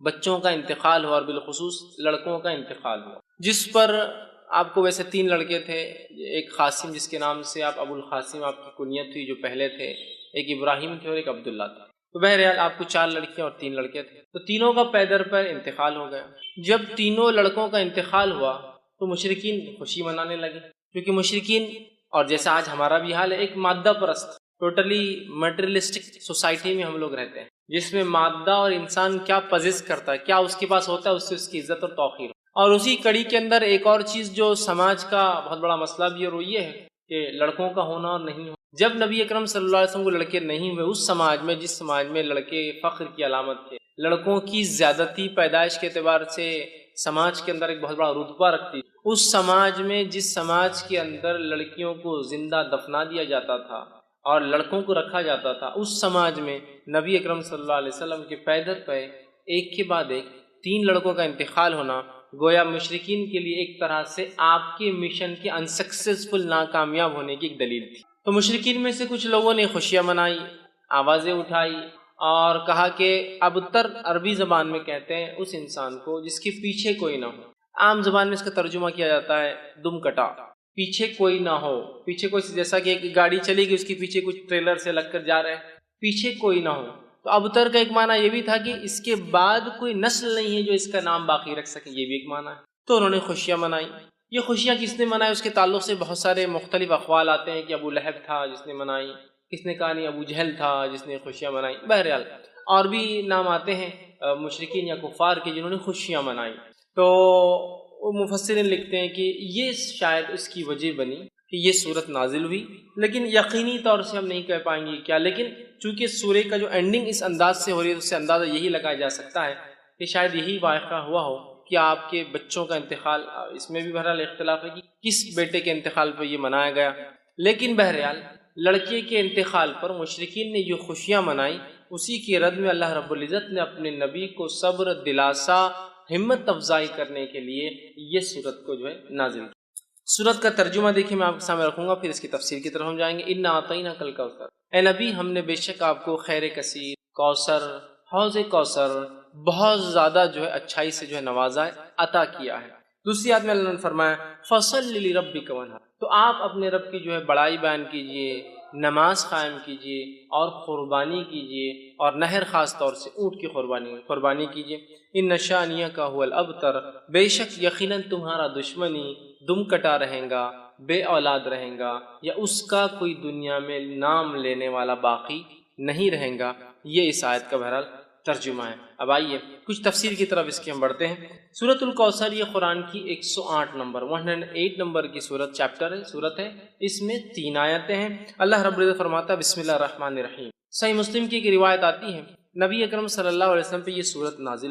بچوں کا انتقال ہوا اور بالخصوص لڑکوں کا انتقال ہوا، جس پر آپ کو ویسے 3 لڑکے تھے، ایک قاسم جس کے نام سے آپ ابو القاسم آپ کی کنیت تھی جو پہلے تھے، ایک ابراہیم تھے اور ایک عبداللہ تھا۔ تو بہرحال آپ کو 4 لڑکیاں اور 3 لڑکے تھے، تو تینوں کا پے در پے انتقال ہو گیا۔ جب تینوں لڑکوں کا انتقال ہوا تو مشرکین خوشی منانے لگے، کیونکہ مشرکین، اور جیسا آج ہمارا بھی حال ہے، ایک مادہ پرست ٹوٹلی میٹریلسٹک سوسائٹی میں ہم لوگ رہتے ہیں، جس میں مادہ اور انسان کیا پزیس کرتا ہے، کیا اس کے پاس ہوتا ہے، اس سے اس کی عزت اور توقیر۔ اور اسی کڑی کے اندر ایک اور چیز جو سماج کا بہت بڑا مسئلہ بھی ہے، اور وہ یہ ہے کہ لڑکوں کا ہونا اور نہیں ہونا۔ جب نبی اکرم صلی اللہ علیہ وسلم کو لڑکے نہیں ہوئے، اس سماج میں، جس سماج میں لڑکے فخر کی علامت تھے، لڑکوں کی زیادتی پیدائش کے اعتبار سے سماج کے اندر ایک بہت بڑا رتبہ رکھتی، اس سماج میں، جس سماج کے اندر لڑکیوں کو زندہ دفنا دیا جاتا تھا اور لڑکوں کو رکھا جاتا تھا، اس سماج میں نبی اکرم صلی اللہ علیہ وسلم کے پے در پے ایک کے بعد ایک 3 لڑکوں کا انتقال ہونا گویا مشرکین کے لیے ایک طرح سے آپ کے مشن کے انسکسیسفل، ناکامیاب ہونے کی ایک دلیل تھی۔ تو مشرکین میں سے کچھ لوگوں نے خوشیاں منائی، آوازیں اٹھائی اور کہا کہ ابتر عربی زبان میں کہتے ہیں اس انسان کو جس کے پیچھے کوئی نہ ہو۔ عام زبان میں اس کا ترجمہ کیا جاتا ہے دم کٹا، پیچھے کوئی نہ ہو، پیچھے کوئی، جیسا کہ ایک گاڑی چلی گئی، اس کے پیچھے کچھ ٹریلر سے لگ کر جا رہے ہیں، پیچھے کوئی نہ ہو۔ تو ابتر کا ایک معنی یہ بھی تھا کہ اس کے بعد کوئی نسل نہیں ہے جو اس کا نام باقی رکھ سکے، یہ بھی ایک معنی ہے۔ تو انہوں نے خوشیاں منائی۔ یہ خوشیاں کس نے منائی، اس کے تعلق سے بہت سارے مختلف اقوال آتے ہیں کہ ابو لہب تھا جس نے منائی، کس نے کہا نہیں ابو جہل تھا جس نے خوشیاں منائی، بہرحال اور بھی نام آتے ہیں مشرکین یا کفار کے جنہوں نے خوشیاں منائی۔ تو مفسرین لکھتے ہیں کہ یہ شاید اس کی وجہ بنی کہ یہ صورت نازل ہوئی، لیکن یقینی طور سے ہم نہیں کہہ پائیں گے کیا، لیکن چونکہ سورہ کا جو اینڈنگ اس انداز سے ہو رہی ہے، اس سے اندازہ یہی لگایا جا سکتا ہے کہ شاید یہی واقعہ ہوا ہو کہ آپ کے بچوں کا انتقال، اس میں بھی بہرحال اختلاف ہے کہ کس بیٹے کے انتقال پہ یہ منایا گیا، لیکن بہرحال لڑکے کے انتقال پر مشرکین نے یہ خوشیاں منائی، اسی کی رد میں اللہ رب العزت نے اپنے نبی کو صبر، دلاسا، ہمت افزائی کرنے کے لیے یہ سورت کو جو ہے نازل کی۔ سورت کا ترجمہ دیکھیں میں آپ کے سامنے رکھوں گا، پھر اس کی تفسیر کی طرف ہم جائیں گے۔ انا اعطیناک الکوثر، اے نبی ہم نے بے شک آپ کو خیر کثیر، کوثر، حوض کوثر، بہت زیادہ جو ہے اچھائی سے جو ہے نوازا ہے، عطا کیا ہے۔ دوسری آیت میں اللہ نے فرمایا فصل لربک وانحر، تو آپ اپنے رب کی جو ہے بڑائی بیان کیجئے، نماز قائم کیجئے اور قربانی کیجئے، اور نہر خاص طور سے اونٹ کی قربانی کیجئے۔ ان شانیک هو الابتر، بے شک یقیناً تمہارا دشمنی دم کٹا رہے گا، بے اولاد رہے گا، یا اس کا کوئی دنیا میں نام لینے والا باقی نہیں رہے گا۔ یہ اس آیت کا بہرحال ترجمہ ہے۔ اب آئیے کچھ تفسیر کی طرف اس کی ہم بڑھتے ہیں۔ سورۃ الکوثر یہ قرآن کی 108 نمبر 108 نمبر کی سورت ہے، اس میں 3 آیتیں ہیں۔ اللہ رب العزت فرماتا ہے بسم اللہ الرحمن الرحیم۔ صحیح مسلم کی ایک روایت آتی ہے نبی اکرم صلی اللہ علیہ وسلم پہ یہ سورت نازل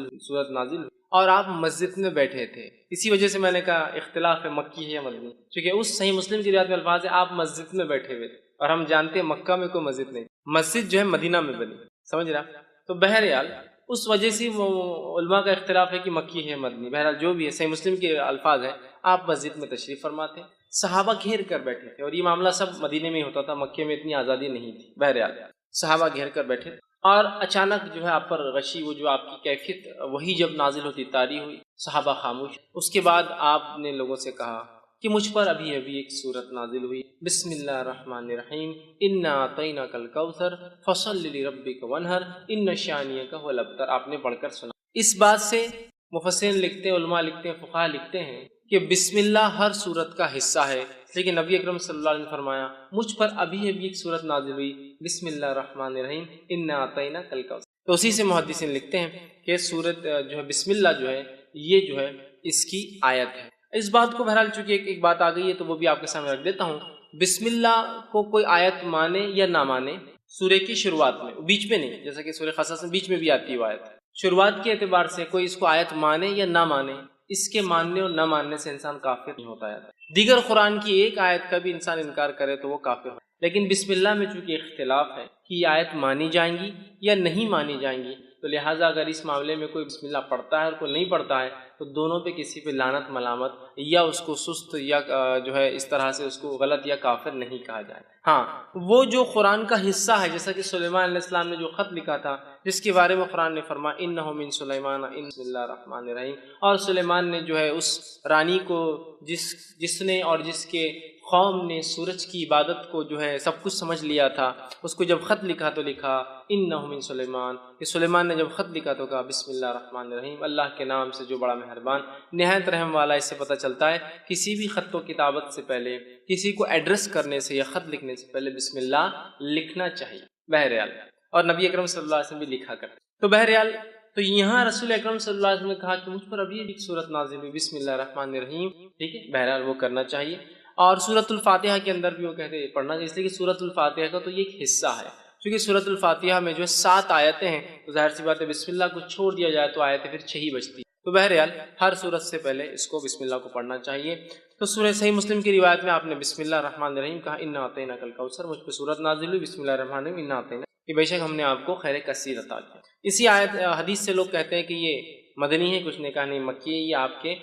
ہوئی اور آپ مسجد میں بیٹھے تھے، اسی وجہ سے میں نے کہا اختلاف ہے مکی ہے یا مدنی، کیونکہ اس صحیح مسلم کی روایت میں الفاظ ہے آپ مسجد میں بیٹھے ہوئے تھے، اور ہم جانتے ہیں مکہ میں کوئی مسجد نہیں، مسجد جو ہے مدینہ میں بنی، سمجھ رہا؟ تو بہرحال اس وجہ سے علماء کا اختلاف ہے کہ مکی ہے مدنی، بہرحال جو بھی ہے صحیح مسلم کے الفاظ ہیں آپ مسجد میں تشریف فرماتے ہیں، صحابہ گھیر کر بیٹھے تھے، اور یہ معاملہ سب مدینے میں ہی ہوتا تھا، مکے میں اتنی آزادی نہیں تھی، بہرحال صحابہ گھیر کر بیٹھے، اور اچانک جو ہے آپ پر غشی، وہ جو آپ کی کیفیت وہی جب نازل ہوتی طاری ہوئی، صحابہ خاموش۔ اس کے بعد آپ نے لوگوں سے کہا کہ مجھ پر ابھی ایک صورت نازل ہوئی، بسم اللہ الرحمن الرحیم، انا اعطیناک الکوثر فصل لربک وانحر ان شانیک هو الابتر۔ آپ نے پڑھ کر سنا۔ اس بات سے مفسرین لکھتے ہیں، علماء لکھتے ہیں، فقہاء لکھتے ہیں کہ بسم اللہ ہر صورت کا حصہ ہے، لیکن نبی اکرم صلی اللہ علیہ وسلم نے فرمایا مجھ پر ابھی ایک صورت نازل ہوئی، بسم اللہ الرحمن الرحیم انا اعطیناک الکوثر۔ تو اسی سے محدثین لکھتے ہیں کہ صورت جو ہے بسم اللہ جو ہے یہ جو ہے اس کی آیت ہے۔ اس بات کو بہرحال چونکہ ایک بات آ گئی ہے تو وہ بھی آپ کے سامنے رکھ دیتا ہوں۔ بسم اللہ کو کوئی آیت مانے یا نہ مانے، سورہ کی شروعات میں، بیچ میں نہیں، جیسا کہ سورہ قصص میں بیچ میں بھی آتی ہے وہ آیت، شروعات کے اعتبار سے کوئی اس کو آیت مانے یا نہ مانے، اس کے ماننے اور نہ ماننے سے انسان کافر نہیں ہوتا ہے۔ دیگر قرآن کی ایک آیت کا بھی انسان انکار کرے تو وہ کافر ہے، لیکن بسم اللہ میں چونکہ اختلاف ہے کہ یہ آیت مانی جائیں گی یا نہیں مانی جائیں گی، تو لہٰذا اگر اس معاملے میں کوئی بسم اللہ پڑھتا ہے اور کوئی نہیں پڑھتا ہے تو دونوں پہ کسی پہ لعنت ملامت یا اس کو سست یا جو ہے اس طرح سے اس کو غلط یا کافر نہیں کہا جائے۔ ہاں وہ جو قرآن کا حصہ ہے، جیسا کہ سلیمان علیہ السلام نے جو خط لکھا تھا جس کے بارے میں قرآن نے فرمایا انہ من سلیمان بسم اللہ الرحمن الرحیم، اور سلیمان نے جو ہے اس رانی کو جس نے اور جس کے قوم نے سورج کی عبادت کو جو ہے سب کچھ سمجھ لیا تھا، اس کو جب خط لکھا تو لکھا انہ من سلیمان، کہ سلیمان نے جب خط لکھا تو کہا بسم اللہ الرحمن الرحیم، اللہ کے نام سے جو بڑا مہربان نہایت رحم والا۔ اس سے پتہ چلتا ہے کسی بھی خط و کتابت سے پہلے، کسی کو ایڈریس کرنے سے یا خط لکھنے سے پہلے بسم اللہ لکھنا چاہیے بہرحال، اور نبی اکرم صلی اللہ علیہ وسلم بھی لکھا کرتے۔ تو بہرحال تو یہاں رسول اکرم صلی اللہ علیہ وسلم نے کہا کہ مجھ پر ابھی ایک صورت نازل ہوئی بسم اللہ الرحمن الرحیم، ٹھیک ہے، بہرحال وہ کرنا چاہیے۔ اور سورۃ الفاتحہ کے اندر بھی وہ کہتے ہیں پڑھنا چاہیے، اس لیے کہ سورۃ الفاتحہ کا تو یہ ایک حصہ ہے، چونکہ سورۃ الفاتحہ میں جو ہے 7 آیتیں ہیں تو ظاہر سی بات ہے بسم اللہ کو چھوڑ دیا جائے تو آیتیں پھر 6 ہی بچتی، تو بہرحال ہر سورت سے پہلے اس کو بسم اللہ کو پڑھنا چاہیے۔ تو سورہ صحیح مسلم کی روایت میں آپ نے بسم اللہ الرحمن الرحیم کہا انا اعطیناک الکوثر، مجھ پہ سورت نازل ہوئی بسم اللہ الرحمن الرحیم انا اعطیناک، کہ بے شک ہم نے آپ کو خیر کثیر عطا کیا۔ اسی آیت حدیث سے لوگ کہتے ہیں کہ یہ مدنی ہے، کچھ نے کہا نہیں مکی ہے، یہ آپ کے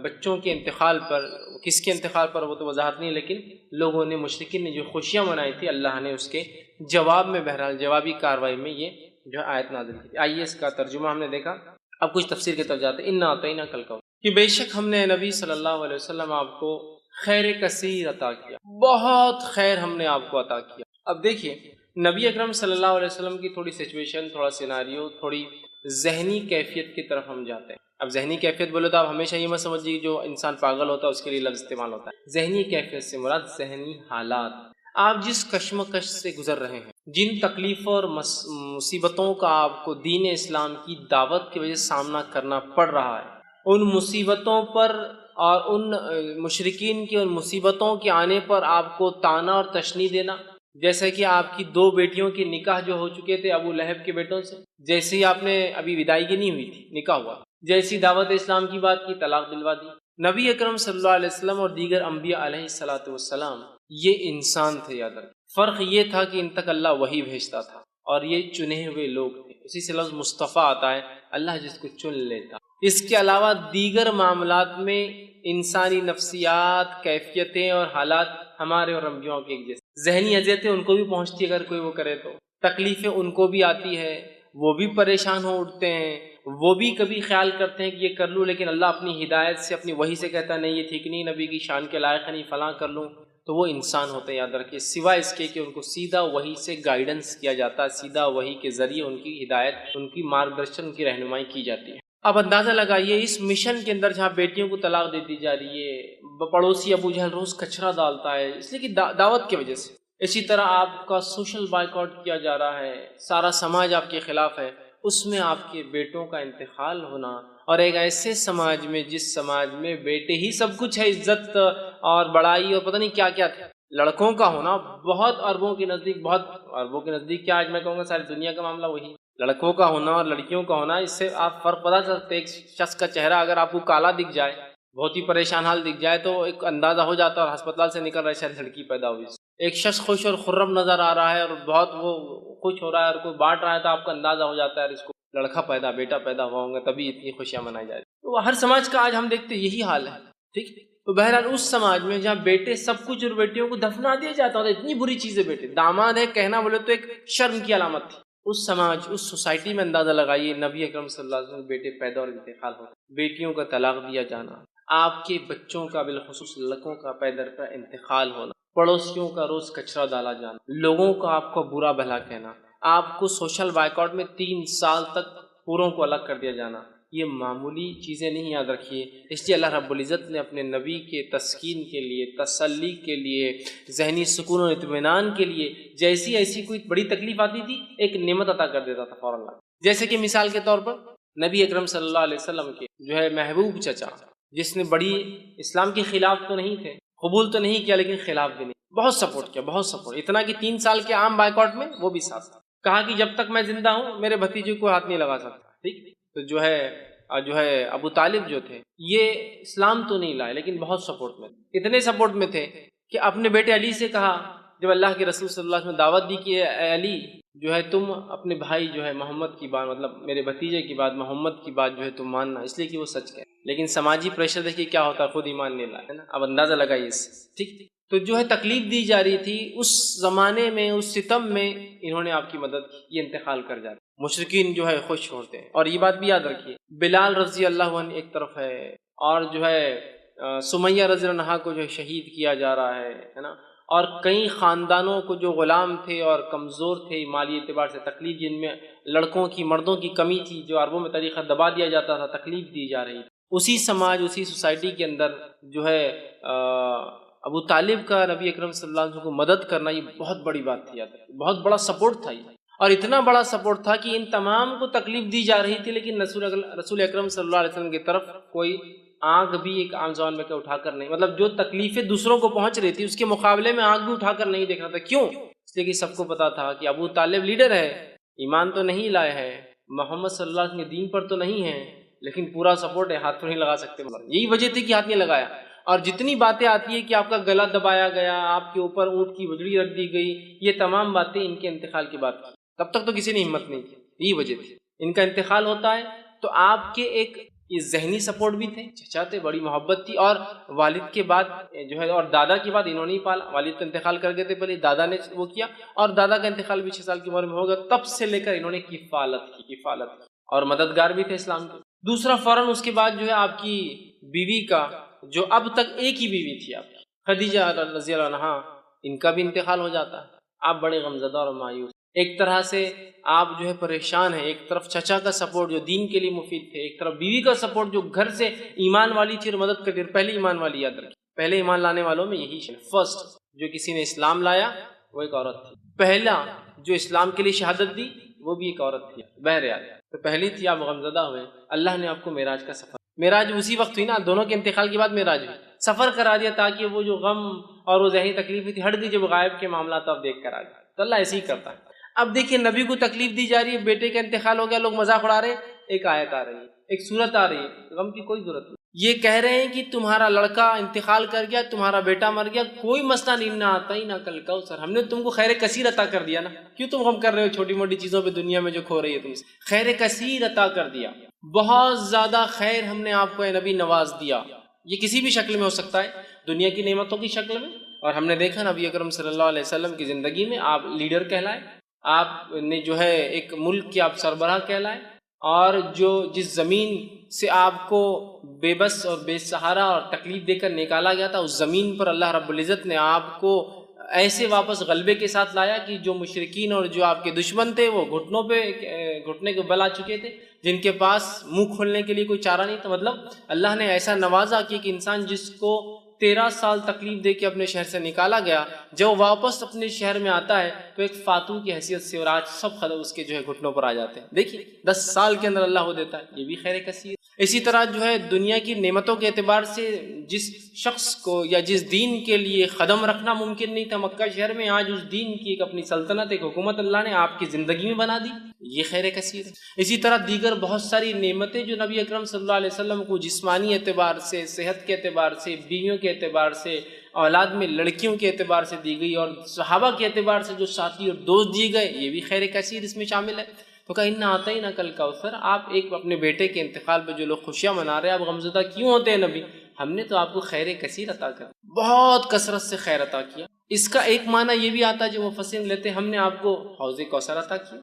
بچوں کے انتقال پر، کس کے انتقال پر وہ تو وضاحت نہیں، لیکن لوگوں نے مشرکین نے جو خوشیاں منائی تھی اللہ نے اس کے جواب میں بہرحال جوابی کاروائی میں یہ جو آیت نازل کی تھی۔ آئیے اس کا ترجمہ ہم نے دیکھا، اب کچھ تفسیر کی طرف جاتے ہیں۔ انا اعطیناک الکوثر، کہ بے شک ہم نے نبی صلی اللہ علیہ وسلم آپ کو خیر کثیر عطا کیا، بہت خیر ہم نے آپ کو عطا کیا۔ اب دیکھیے نبی اکرم صلی اللہ علیہ وسلم کی تھوڑی سچویشن، تھوڑا سیناریو، تھوڑی ذہنی کیفیت کی طرف ہم جاتے ہیں۔ اب ذہنی کیفیت بولے تو آپ ہمیشہ یہ مت سمجھیے جو انسان پاگل ہوتا ہے اس کے لیے لفظ استعمال ہوتا ہے، ذہنی کیفیت سے مراد ذہنی حالات، آپ جس کشمکش سے گزر رہے ہیں، جن تکلیفوں اور مصیبتوں کا آپ کو دین اسلام کی دعوت کی وجہ سے سامنا کرنا پڑ رہا ہے، ان مصیبتوں پر اور ان مشرکین کی ان مصیبتوں کے آنے پر آپ کو طعنہ اور تشنیع دینا، جیسے کہ آپ کی 2 بیٹیوں کے نکاح جو ہو چکے تھے ابو لہب کے بیٹوں سے، جیسے ہی آپ نے ابھی ودائیگی نہیں ہوئی تھی نکاح ہوا، جیسی دعوت اسلام کی بات کی طلاق دلوا دی۔ نبی اکرم صلی اللہ علیہ وسلم اور دیگر انبیاء علیہ الصلوۃ والسلام یہ انسان تھے، یاد رکھیں، فرق یہ تھا کہ ان تک اللہ وحی بھیجتا تھا اور یہ چنے ہوئے لوگ تھے، اسی سے لفظ مصطفیٰ آتا ہے، اللہ جس کو چن لیتا۔ اس کے علاوہ دیگر معاملات میں انسانی نفسیات، کیفیتیں اور حالات ہمارے اور انبیاء کے ایک جیسے، ذہنی اذیتیں ان کو بھی پہنچتی ہے اگر کوئی وہ کرے تو، تکلیفیں ان کو بھی آتی ہے، وہ بھی پریشان ہو اٹھتے ہیں، وہ بھی کبھی خیال کرتے ہیں کہ یہ کر لوں، لیکن اللہ اپنی ہدایت سے اپنی وحی سے کہتا ہے نہیں یہ ٹھیک نہیں، نبی کی شان کے لائق ہے، نہیں فلاں کر لوں، تو وہ انسان ہوتے ہیں، یاد رکھیے، سوائے اس کے کہ ان کو سیدھا وحی سے گائیڈنس کیا جاتا ہے، سیدھا وحی کے ذریعے ان کی ہدایت، ان کی مارگدرشن، ان کی رہنمائی کی جاتی ہے۔ اب اندازہ لگائیے اس مشن کے اندر جہاں بیٹیوں کو طلاق دے دی جا رہی ہے، پڑوسی ابو جہل روز کچرا ڈالتا ہے اس لیے کہ دعوت کی وجہ سے، اسی طرح آپ کا سوشل بائیکاٹ کیا جا رہا ہے، سارا سماج آپ کے خلاف ہے، اس میں آپ کے بیٹوں کا انتقال ہونا، اور ایک ایسے سماج میں جس سماج میں بیٹے ہی سب کچھ ہے، عزت اور بڑائی اور پتہ نہیں کیا کیا تھا، لڑکوں کا ہونا بہت اربوں کے نزدیک، بہت اربوں کے نزدیک کیا، آج میں کہوں گا ساری دنیا کا معاملہ وہی، لڑکوں کا ہونا اور لڑکیوں کا ہونا، اس سے آپ فرق پتا چل سکتے ہیں۔ ایک شخص کا چہرہ اگر آپ کو کالا دکھ جائے، بہت ہی پریشان حال دکھ جائے، تو ایک اندازہ ہو جاتا ہے اور ہسپتال سے نکل رہا ہے شاید لڑکی پیدا ہوئی۔ ایک شخص خوش اور خرم نظر آ رہا ہے اور بہت وہ خوش ہو رہا ہے اور کوئی بانٹ رہا ہے، تو آپ کو اندازہ ہو جاتا ہے اس کو لڑکا پیدا، بیٹا پیدا ہوا ہوں گا، تبھی اتنی خوشیاں منائی جا رہی۔ تو ہر سماج کا آج ہم دیکھتے یہی حال ہے، ٹھیک۔ تو بہرحال اس سماج میں جہاں بیٹے سب کچھ اور بیٹیوں کو دفنا دیا جاتا ہے، اتنی بری چیز ہے، بیٹے داماد ہے کہنا بولے تو ایک شرم کی علامت تھی۔ اس سماج، اس سوسائٹی میں اندازہ لگائیے نبی اکرم صلی اللہ علیہ وسلم بیٹے پیدا اور انتقال ہوتے، بیٹیوں کا طلاق دیا جانا، آپ کے بچوں کا بالخصوص لڑکوں کا پیدر پر انتقال ہونا، پڑوسیوں کا روز کچرا ڈالا جانا، لوگوں کا آپ کو برا بھلا کہنا، آپ کو سوشل بائیکاٹ میں 3 سال تک پوروں کو الگ کر دیا جانا، یہ معمولی چیزیں نہیں، یاد رکھیے۔ اس لیے اللہ رب العزت نے اپنے نبی کے تسکین کے لیے، تسلی کے لیے، ذہنی سکون و اطمینان کے لیے جیسی ایسی کوئی بڑی تکلیف آتی تھی ایک نعمت عطا کر دیتا تھا فوراً۔ جیسے کہ مثال کے طور پر نبی اکرم صلی اللہ علیہ وسلم کے جو ہے محبوب چچا، جس نے بڑی اسلام کے خلاف تو نہیں تھے، قبول تو نہیں کیا لیکن خلاف بھی نہیں، بہت سپورٹ کیا، بہت سپورٹ، اتنا کہ 3 سال کے عام بائیکاٹ میں وہ بھی ساتھ تھا، کہا کہ جب تک میں زندہ ہوں میرے بھتیجے کو ہاتھ نہیں لگا سکتا، ٹھیک۔ تو جو ہے ابو طالب جو تھے یہ اسلام تو نہیں لائے لیکن بہت سپورٹ میں تھے، اتنے سپورٹ میں تھے کہ اپنے بیٹے علی سے کہا، جب اللہ کے رسول صلی اللہ علیہ وسلم نے دعوت دی کہ اے علی جو ہے تم اپنے بھائی جو ہے محمد کی بات، مطلب میرے بھتیجے کی بات، محمد کی بات جو ہے تم ماننا، اس لیے کہ وہ سچ ہے. لیکن سماجی پریشر دیکھیے کیا ہوتا ہے، خود ایمان نہیں لایا ہے نا. اب اندازہ لگائیے اس سے. ٹھیک، تو جو ہے تکلیف دی جا رہی تھی اس زمانے میں، اس ستم میں انہوں نے آپ کی مدد کی. یہ انتقال کر جاتے، مشرکین جو ہے خوش ہوتے ہیں. اور یہ بات بھی یاد رکھیے، بلال رضی اللہ عنہ ایک طرف ہے، اور جو ہے سمیہ رضی اللہ عنہا کو جو ہے شہید کیا جا رہا ہے نا. اور کئی خاندانوں کو جو غلام تھے اور کمزور تھے مالی اعتبار سے، تکلیف جن میں لڑکوں کی، مردوں کی کمی تھی، جو عربوں میں طریقہ دبا دیا جاتا تھا، تکلیف دی جا رہی تھی. اسی سماج، اسی سوسائٹی کے اندر جو ہے ابو طالب کا نبی اکرم صلی اللہ علیہ وسلم کو مدد کرنا یہ بہت بڑی بات تھی، بہت بڑا سپورٹ تھا یہ. اور اتنا بڑا سپورٹ تھا کہ ان تمام کو تکلیف دی جا رہی تھی، لیکن رسول اکرم صلی اللہ علیہ وسلم کی طرف کوئی آنکھ بھی ایک عام زبان میں اٹھا کر نہیں، مطلب جو تکلیفیں دوسروں کو پہنچ رہی تھی اس کے مقابلے میں آنکھ بھی اٹھا کر نہیں دیکھ رہا تھا. کیوں؟ اس لیے کہ سب کو پتا تھا کہ ابو طالب لیڈر ہے، ایمان تو نہیں لائے ہیں، محمد صلی اللہ علیہ وسلم کے دین پر تو نہیں ہے، لیکن پورا سپورٹ ہے، ہاتھ تو نہیں لگا سکتے. یہی وجہ تھی کہ ہاتھ نہیں لگایا. اور جتنی باتیں آتی ہے کہ آپ کا گلا دبایا گیا، آپ کے اوپر اونٹ کی وجڑی رکھ دی گئی، یہ تمام باتیں ان کے انتقال کی بات کی. تب تک تو کسی نے ہمت نہیں کی. یہی وجہ تھی. ان کا انتقال ہوتا ہے تو آپ کے ایک یہ ذہنی سپورٹ بھی تھے، چچا تھے، بڑی محبت تھی. اور والد کے بعد جو ہے، اور دادا کے بعد انہوں نے ہی پالا. والد تو انتقال کر گئے تھے پہلے، دادا نے وہ کیا، اور دادا کا انتقال بھی 6 سال کی عمر میں ہوگا. تب سے لے کر انہوں نے کفالت کی، اور مددگار بھی تھے اسلام کے. دوسرا فوراً اس کے بعد جو ہے آپ کی بیوی کا، جو اب تک ایک ہی بیوی تھی آپ کی، خدیجہ رضی اللہ عنہا، ان کا بھی انتقال ہو جاتا ہے. آپ بڑے غمزدہ اور مایوس، ایک طرح سے آپ جو ہے پریشان ہیں. ایک طرف چچا کا سپورٹ جو دین کے لیے مفید تھے، ایک طرف بیوی کا سپورٹ جو گھر سے ایمان والی تھی اور مدد کرتی. پہلے ایمان والی یاد رکھیں، پہلے ایمان لانے والوں میں یہی فرسٹ جو کسی نے اسلام لایا وہ ایک عورت تھی. پہلا جو اسلام کے لیے شہادت دی وہ بھی ایک عورت تھی، بہرحال تو پہلی تھی. آپ غمزدہ ہوئے، اللہ نے آپ کو معراج کا سفر، معراج اسی وقت ہوئی نا، دونوں کے انتقال کے بعد معراج ہوئی، سفر کرا دیا تاکہ وہ جو غم اور وہ ذہنی تکلیف تھی ہٹ دی. جب غائب کے معاملات آپ دیکھ کر آ جائے تو اللہ ایسے ہی کرتا ہے. اب دیکھیں نبی کو تکلیف دی جا رہی ہے، بیٹے کا انتقال ہو گیا، لوگ مذاق اڑا رہے ہیں. ایک آیت آ رہی ہے، ایک سورت آ رہی ہے، غم کی کوئی ضرورت نہیں. یہ کہہ رہے ہیں کہ تمہارا لڑکا انتقال کر گیا، تمہارا بیٹا مر گیا، کوئی مسئلہ نہیں، نہ آتا ہی نہ کل کا سر، ہم نے تم کو خیر کثیر عطا کر دیا نا. کیوں تم غم کر رہے ہو چھوٹی موٹی چیزوں پہ دنیا میں جو کھو رہی ہے تم سے؟ خیر کثیر عطا کر دیا، بہت زیادہ خیر ہم نے آپ کو اے نبی نواز دیا. یہ کسی بھی شکل میں ہو سکتا ہے، دنیا کی نعمتوں کی شکل میں. اور ہم نے دیکھا نبی اکرم صلی اللہ علیہ وسلم کی زندگی میں آپ لیڈر کہلائے، آپ نے جو ہے ایک ملک کے آپ سربراہ کہلائے، اور جو جس زمین سے آپ کو بے بس اور بے سہارا اور تکلیف دے کر نکالا گیا تھا، اس زمین پر اللہ رب العزت نے آپ کو ایسے واپس غلبے کے ساتھ لایا کہ جو مشرکین اور جو آپ کے دشمن تھے وہ گھٹنے کے بل آ چکے تھے، جن کے پاس منہ کھولنے کے لیے کوئی چارہ نہیں تھا. مطلب اللہ نے ایسا نوازا کہ انسان جس کو 13 سال تکلیف دے کے اپنے شہر سے نکالا گیا، جب واپس اپنے شہر میں آتا ہے تو ایک فاتح کی حیثیت سے، اور آج سب خدا اس کے جو ہے گھٹنوں پر آ جاتے ہیں. دیکھیے 10 سال کے اندر اللہ وہ دیتا ہے، یہ بھی خیر کثیر. اسی طرح جو ہے دنیا کی نعمتوں کے اعتبار سے جس شخص کو یا جس دین کے لیے قدم رکھنا ممکن نہیں تھا مکہ شہر میں، آج اس دین کی ایک اپنی سلطنت، ایک حکومت اللہ نے آپ کی زندگی میں بنا دی، یہ خیر کثیر ہے. اسی طرح دیگر بہت ساری نعمتیں جو نبی اکرم صلی اللہ علیہ وسلم کو جسمانی اعتبار سے، صحت کے اعتبار سے، بیویوں کے اعتبار سے، اولاد میں لڑکیوں کے اعتبار سے دی گئی، اور صحابہ کے اعتبار سے جو ساتھی اور دوست دیے گئے، یہ بھی خیر کثیر اس میں شامل ہے. تو کہا اِنَّا أَعْطَيْنَاكَ الْكَوْثَرَ. آپ ایک اپنے بیٹے کے انتقال پہ جو لوگ خوشیاں منا رہے ہیں، آپ غمزدہ کیوں ہوتے ہیں نبی؟ ہم نے تو آپ کو خیر کثیر عطا کر، بہت کثرت سے خیر عطا کیا. اس کا ایک معنی یہ بھی آتا ہے جو مفسرین لیتے ہیں، ہم نے آپ کو حوض کوثر عطا کیا.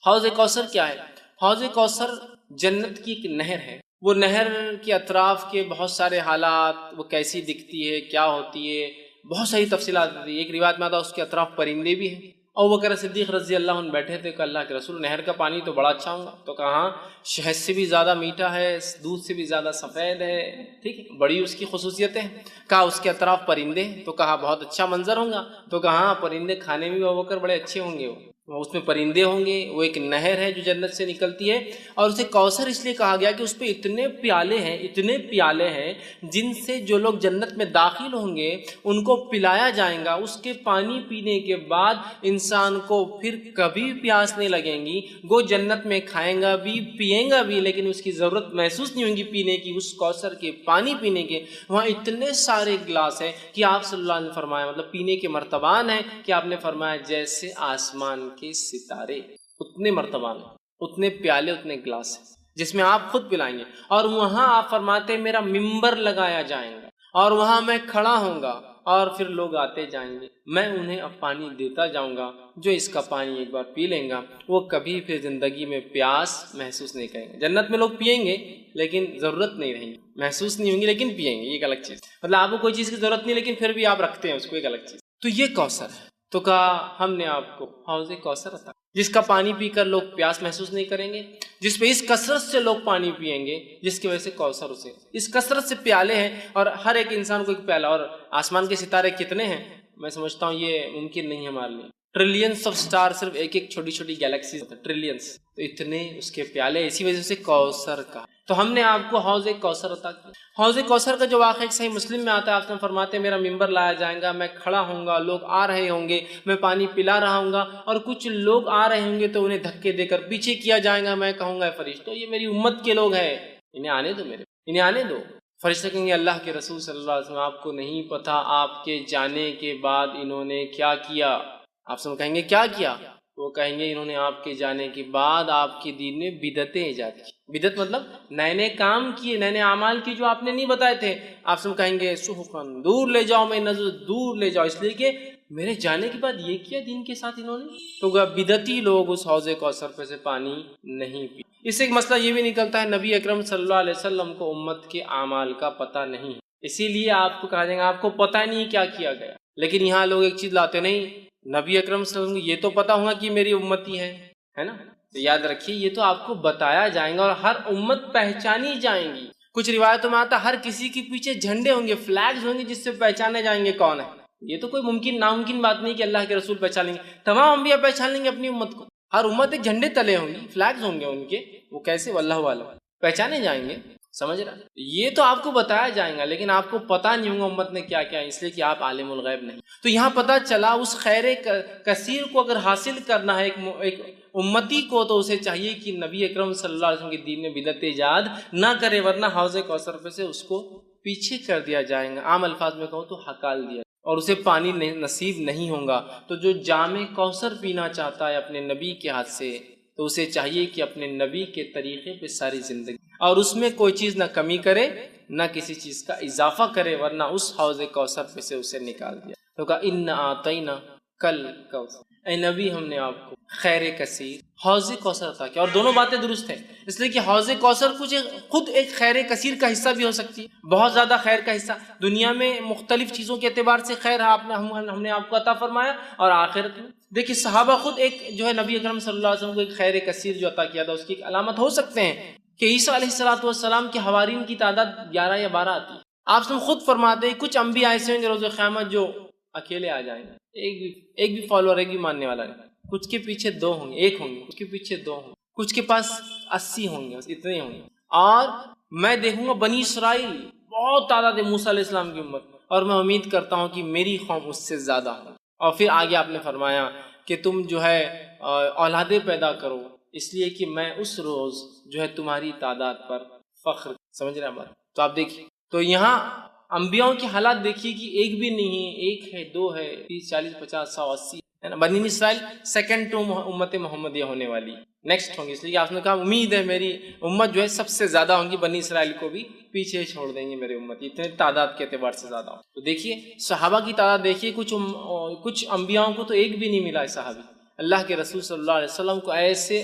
حوض کوثر کیا ہے؟ حوض کوثر جنت کی ایک نہر ہے. وہ نہر کے اطراف کے بہت سارے حالات، وہ کیسی دکھتی ہے، کیا ہوتی ہے، بہت ساری تفصیلات ہوتی ہے. ایک روایت میں آتا ہے اس کے اطراف پرندے بھی ہیں. ابوبکر صدیق رضی اللہ عنہ بیٹھے تھے کہ اللہ کے رسول، نہر کا پانی تو بڑا اچھا ہوگا. تو کہا شہد سے بھی زیادہ میٹھا ہے، دودھ سے بھی زیادہ سفید ہے، ٹھیک ہے، بڑی اس کی خصوصیتیں ہیں. کہا اس کے اطراف پرندے، تو کہا بہت اچھا منظر ہوگا. تو کہا پرندے کھانے میں بھی ابوبکر بڑے اچھے ہوں گے، وہ اس میں پرندے ہوں گے. وہ ایک نہر ہے جو جنت سے نکلتی ہے، اور اسے کوثر اس لیے کہا گیا کہ اس پہ اتنے پیالے ہیں جن سے جو لوگ جنت میں داخل ہوں گے ان کو پلایا جائے گا. اس کے پانی پینے کے بعد انسان کو پھر کبھی پیاس نہیں لگیں گی. وہ جنت میں کھائیں گا بھی، پیئیں گا بھی، لیکن اس کی ضرورت محسوس نہیں ہوگی پینے کی، اس کوثر کے پانی پینے کے. وہاں اتنے سارے گلاس ہیں کہ آپ صلی اللہ علیہ وسلم نے فرمایا، مطلب پینے کے مرتبان ہیں کہ آپ نے فرمایا جیسے آسمان کے ستارے اتنے مرتبہ میں، اتنے پیالے، اتنے گلاس ہیں جس میں آپ خود پلائیں گے، اور وہاں آپ فرماتے ہیں میرا ممبر لگایا جائے گا اور وہاں میں کھڑا ہوں گا اور پھر لوگ آتے جائیں گے، میں انہیں اب پانی دیتا جاؤں گا، جو اس کا پانی ایک بار پی لیں گا وہ کبھی پھر زندگی میں پیاس محسوس نہیں کریں گے۔ جنت میں لوگ پئیں گے لیکن ضرورت نہیں رہیں گی، محسوس نہیں ہوں گی لیکن پئیں گے، یہ ایک الگ چیز، مطلب آپ کو کوئی چیز کی ضرورت نہیں لیکن پھر بھی آپ رکھتے ہیں اس کو، ایک الگ چیز۔ تو یہ کوثر ہے، تو کہا ہم نے آپ کو حوض کوثر عطا، جس کا پانی پی کر لوگ پیاس محسوس نہیں کریں گے، جس پہ اس کثرت سے لوگ پانی پئیں گے، جس کی وجہ سے کوثر اسے، اس کثرت سے پیالے ہیں اور ہر ایک انسان کو ایک پیالہ، اور آسمان کے ستارے کتنے ہیں میں سمجھتا ہوں یہ ممکن نہیں ہے ہمارے لیے، ٹریلینس آف سٹار، صرف ایک ایک چھوٹی چھوٹی گیلیکسیز، ٹریلینس، تو اتنے اس کے پیالے، اسی وجہ سے کوثر کا، تو ہم نے آپ کو حوض کوثر عطا کیا۔ حوض کوثر کا جو واقعہ ایک صحیح مسلم میں آتا ہے، آپ نے فرماتے ہیں میرا ممبر لایا جائے گا، میں کھڑا ہوں گا، لوگ آ رہے ہوں گے، میں پانی پلا رہا ہوں گا، اور کچھ لوگ آ رہے ہوں گے تو انہیں دھکے دے کر پیچھے کیا جائے گا، میں کہوں گا فرشتوں یہ میری امت کے لوگ ہیں، انہیں آنے دو، انہیں آنے دو۔ فرشتے کہیں گے اللہ کے رسول صلی اللہ علیہ وسلم آپ کو نہیں پتہ آپ کے جانے کے بعد انہوں نے کیا کیا؟ آپ سب کہیں گے کیا کیا؟ وہ کہیں گے انہوں نے آپ کے جانے کے بعد آپ کے دین میں بدعتیں ایجاد کی۔ بدعت مطلب نئے نئے کام کیے، نئے نئے اعمال کیے جو آپ نے نہیں بتائے تھے۔ آپ سب کہیں گے سحقاً، دور لے جاؤ، میں نظر دور لے جاؤ، اس لیے کہ میرے جانے کے بعد یہ کیا دین کے ساتھ انہوں نے، تو بدعتی لوگ اس حوض کوثر پہ سے پانی نہیں پی۔ اس سے ایک مسئلہ یہ بھی نکلتا ہے نبی اکرم صلی اللہ علیہ وسلم کو امت کے اعمال کا پتہ نہیں ہے، اسی لیے آپ کو کہا جائے گا آپ کو پتہ نہیں کیا کیا گیا، لیکن یہاں لوگ ایک چیز لاتے نہیں، نبی اکرم صلی اللہ علیہ وسلم کو یہ تو پتہ ہوگا کہ میری امتی ہے نا، تو یاد رکھیے یہ تو آپ کو بتایا جائے گا اور ہر امت پہچانی جائیں گی۔ کچھ روایتوں میں آتا ہر کسی کے پیچھے جھنڈے ہوں گے، فلیگز ہوں گے جس سے پہچانے جائیں گے کون ہے۔ یہ تو کوئی ممکن ناممکن بات نہیں کہ اللہ کے رسول پہچان لیں گے، تمام انبیاء پہچان لیں گے اپنی امت کو، ہر امت ایک جھنڈے تلے ہوں گی، فلیگز ہوں گے ان کے، وہ کیسے واللہ عالم پہچانے جائیں گے، سمجھ رہا؟ یہ تو آپ کو بتایا جائے گا لیکن آپ کو پتہ نہیں ہوگا امت نے کیا کیا، اس لیے کہ آپ عالم الغیب نہیں۔ تو یہاں پتہ چلا اس خیر کثیر کو اگر حاصل کرنا ہے ایک امتی کو، تو اسے چاہیے کہ نبی اکرم صلی اللہ علیہ وسلم کے دین میں بدعت ایجاد نہ کرے، ورنہ حوض کوثر پہ سے اس کو پیچھے کر دیا جائے گا، عام الفاظ میں کہوں تو ہکال دیا، اور اسے پانی نصیب نہیں ہوگا۔ تو جو جام کوثر پینا چاہتا ہے اپنے نبی کے ہاتھ سے، تو اسے چاہیے کہ اپنے نبی کے طریقے پہ ساری زندگی، اور اس میں کوئی چیز نہ کمی کرے نہ کسی چیز کا اضافہ کرے، ورنہ اس حوض کوثر پہ سے اسے نکال دیا۔ تو کہا اِنَّا أَعْطَيْنَا الْكَوْثَرَ، اے نبی ہم نے آپ کو خیر کثیر حوض کوثر عطا کیا، اور دونوں باتیں درست ہیں، اس لیے کہ حوض کوثر خود ایک خیر کثیر کا حصہ بھی ہو سکتی ہے، بہت زیادہ خیر کا حصہ، دنیا میں مختلف چیزوں کے اعتبار سے خیر ہم نے آپ کو عطا فرمایا، اور آخرت میں دیکھیے صحابہ خود ایک جو ہے نبی اکرم صلی اللہ علیہ وسلم کو ایک خیر کثیر جو عطا کیا تھا اس کی ایک علامت ہو سکتے ہیں کہ عیسیٰ علیہ السلام کے حوارین کی تعداد 11 یا 12 آتی ہے۔ آپ سب خود فرماتے ہیں کچھ انبیاء ایسے ہیں جو روز قیامت جو اکیلے آ جائیں گے، ایک بھی فالوور، ایک بھی ماننے والا نہیں، کچھ کے پیچھے 2 ہوں گے، 1 ہوں گے، کچھ کے پیچھے 2 ہوں گے، کچھ کے پاس 80 ہوں گے، بس اتنے ہوں گے، اور میں دیکھوں گا بنی اسرائیل بہت تعداد ہے موسیٰ علیہ السلام کی امت، اور میں امید کرتا ہوں کہ میری قوم اس سے زیادہ ہو۔ اور پھر آگے آپ نے فرمایا کہ تم جو ہے اولادیں پیدا کرو، اس لیے کہ میں اس روز جو ہے تمہاری تعداد پر فخر، سمجھ رہے ہیں بات؟ تو آپ دیکھیے، تو یہاں انبیاء کی حالات دیکھیے کہ ایک بھی نہیں ہے، 1 ہے، 2 ہے، 30 40 50 100 80 ہے نا۔ بنی اسرائیل سیکنڈ ٹو امت محمدیہ ہونے والی، نیکسٹ ہوں گی، اس لیے آپ نے کہا امید ہے میری امت جو ہے سب سے زیادہ ہوں گی، بنی اسرائیل کو بھی پیچھے چھوڑ دیں گے میرے امت، اتنے تعداد کے اعتبار سے زیادہ ہوں۔ تو دیکھیے صحابہ کی تعداد دیکھیے، کچھ انبیاء کو تو ایک بھی نہیں ملا ہے صحابی، اللہ کے رسول صلی اللہ علیہ وسلم کو ایسے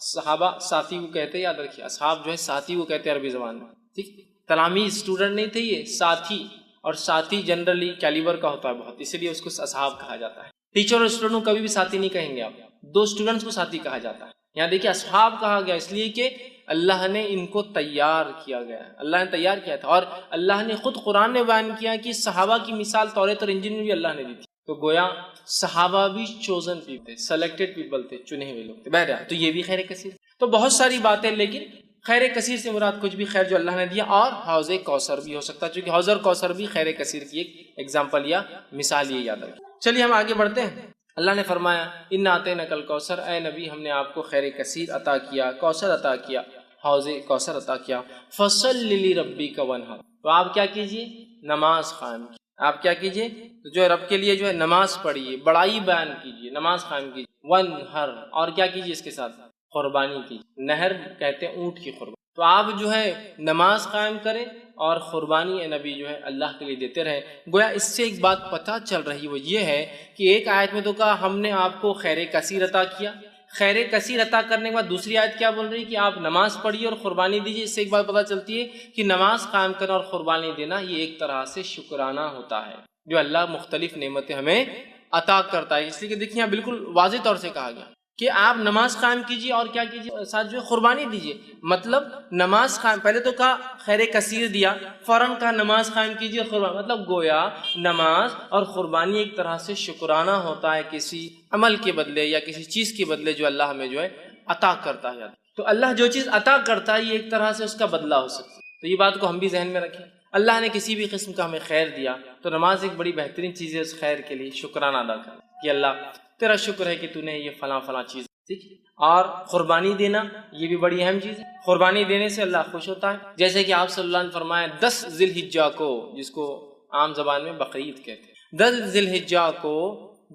صحابہ ساتھی کو کہتے ہیں، یاد رکھیے اصحاب جو ہے ساتھی کو کہتے ہیں عربی زبان میں، ٹھیک، تلامید اسٹوڈنٹ نہیں تھے یہ، ساتھی، اور ساتھی جنرلی کیلیبر کا ہوتا ہے بہت، اسی لیے اس کو اصحاب کہا جاتا ہے۔ ٹیچر اور اسٹوڈنٹ کو کبھی بھی ساتھی نہیں کہیں گے آپ، 2 اسٹوڈنٹس کو ساتھی کہا جاتا ہے۔ یہاں دیکھیے اصحاب کہا گیا اس لیے کہ اللہ نے ان کو تیار کیا گیا ہے، اللہ نے تیار کیا تھا، اور اللہ نے خود قرآن میں بیان کیا کہ صحابہ کی مثال توریت اور انجیل میں بھی اللہ نے دی تھی، تو گویا صحابہ بھی چوزن پیپل تھے، سلیکٹڈ پیپل تھے، چنے ہوئے لوگ تھے۔ بہرحال تو یہ بھی خیر کثیر، تو بہت ساری باتیں، لیکن خیر کثیر سے مراد کچھ بھی خیر جو اللہ نے دیا، اور حوض کوثر بھی ہو سکتا ہے، چونکہ حوض کوثر بھی خیر کثیر کی ایک ایگزامپل یا مثال یہ یاد رکھیں۔ چلیے ہم آگے بڑھتے ہیں۔ اللہ نے فرمایا اِنَّا أَعْطَيْنَاكَ الْكَوْثَرَ، اے نبی ہم نے آپ کو خیر کثیر عطا کیا، کوثر عطا کیا، حوض کوثر عطا کیا، فَصَلِّ لِرَبِّكَ وَانْحَرْ، تو آپ کیا کیجئے، نماز قائم کی، آپ کیا کیجئے، تو جو ہے رب کے لیے جو ہے نماز پڑھیے، بڑائی بیان کیجئے، نماز قائم کیجئے، ونہر، اور کیا کیجئے اس کے ساتھ، قربانی کیجئے۔ نہر کہتے ہیں اونٹ کی قربانی۔ تو آپ جو ہے نماز قائم کریں اور قربانی نبی جو ہے اللہ کے لیے دیتے رہے۔ گویا اس سے ایک بات پتہ چل رہی وہ یہ ہے کہ ایک آیت میں تو کہا ہم نے آپ کو خیر کثیر عطا کیا، خیر کثیر عطا کرنے کے بعد دوسری آیت کیا بول رہی ہے کہ آپ نماز پڑھیے اور قربانی دیجیے۔ اس سے ایک بات پتہ چلتی ہے کہ نماز قائم کرنا اور قربانی دینا یہ ایک طرح سے شکرانہ ہوتا ہے جو اللہ مختلف نعمتیں ہمیں عطا کرتا ہے۔ اس لیے کہ دیکھیں یہاں بالکل واضح طور سے کہا گیا کہ آپ نماز قائم کیجیے اور کیا کیجیے، ساتھ جو ہے قربانی دیجیے۔ مطلب نماز قائم، پہلے تو کہا خیر کثیر دیا، فوراً کہا نماز قائم کیجیے اور قربانی، مطلب گویا نماز اور قربانی ایک طرح سے شکرانہ ہوتا ہے کسی عمل کے بدلے یا کسی چیز کے بدلے جو اللہ ہمیں جو ہے عطا کرتا ہے۔ تو اللہ جو چیز عطا کرتا ہے یہ ایک طرح سے اس کا بدلہ ہو سکتا ہے۔ تو یہ بات کو ہم بھی ذہن میں رکھیں، اللہ نے کسی بھی قسم کا ہمیں خیر دیا تو نماز ایک بڑی بہترین چیز ہے اس خیر کے لیے شکرانہ ادا کرنا کہ اللہ تیرا شکر ہے کہ تو نے یہ فلاں فلاں چیز، ٹھیک۔ اور قربانی دینا یہ بھی بڑی اہم چیز ہے، قربانی دینے سے اللہ خوش ہوتا ہے، جیسے کہ آپ صلی اللہ علیہ وسلم نے فرمایا 10 ذی الحجہ کو، جس کو عام زبان میں بقرعید کہتے ہیں، 10 ذی الحجہ کو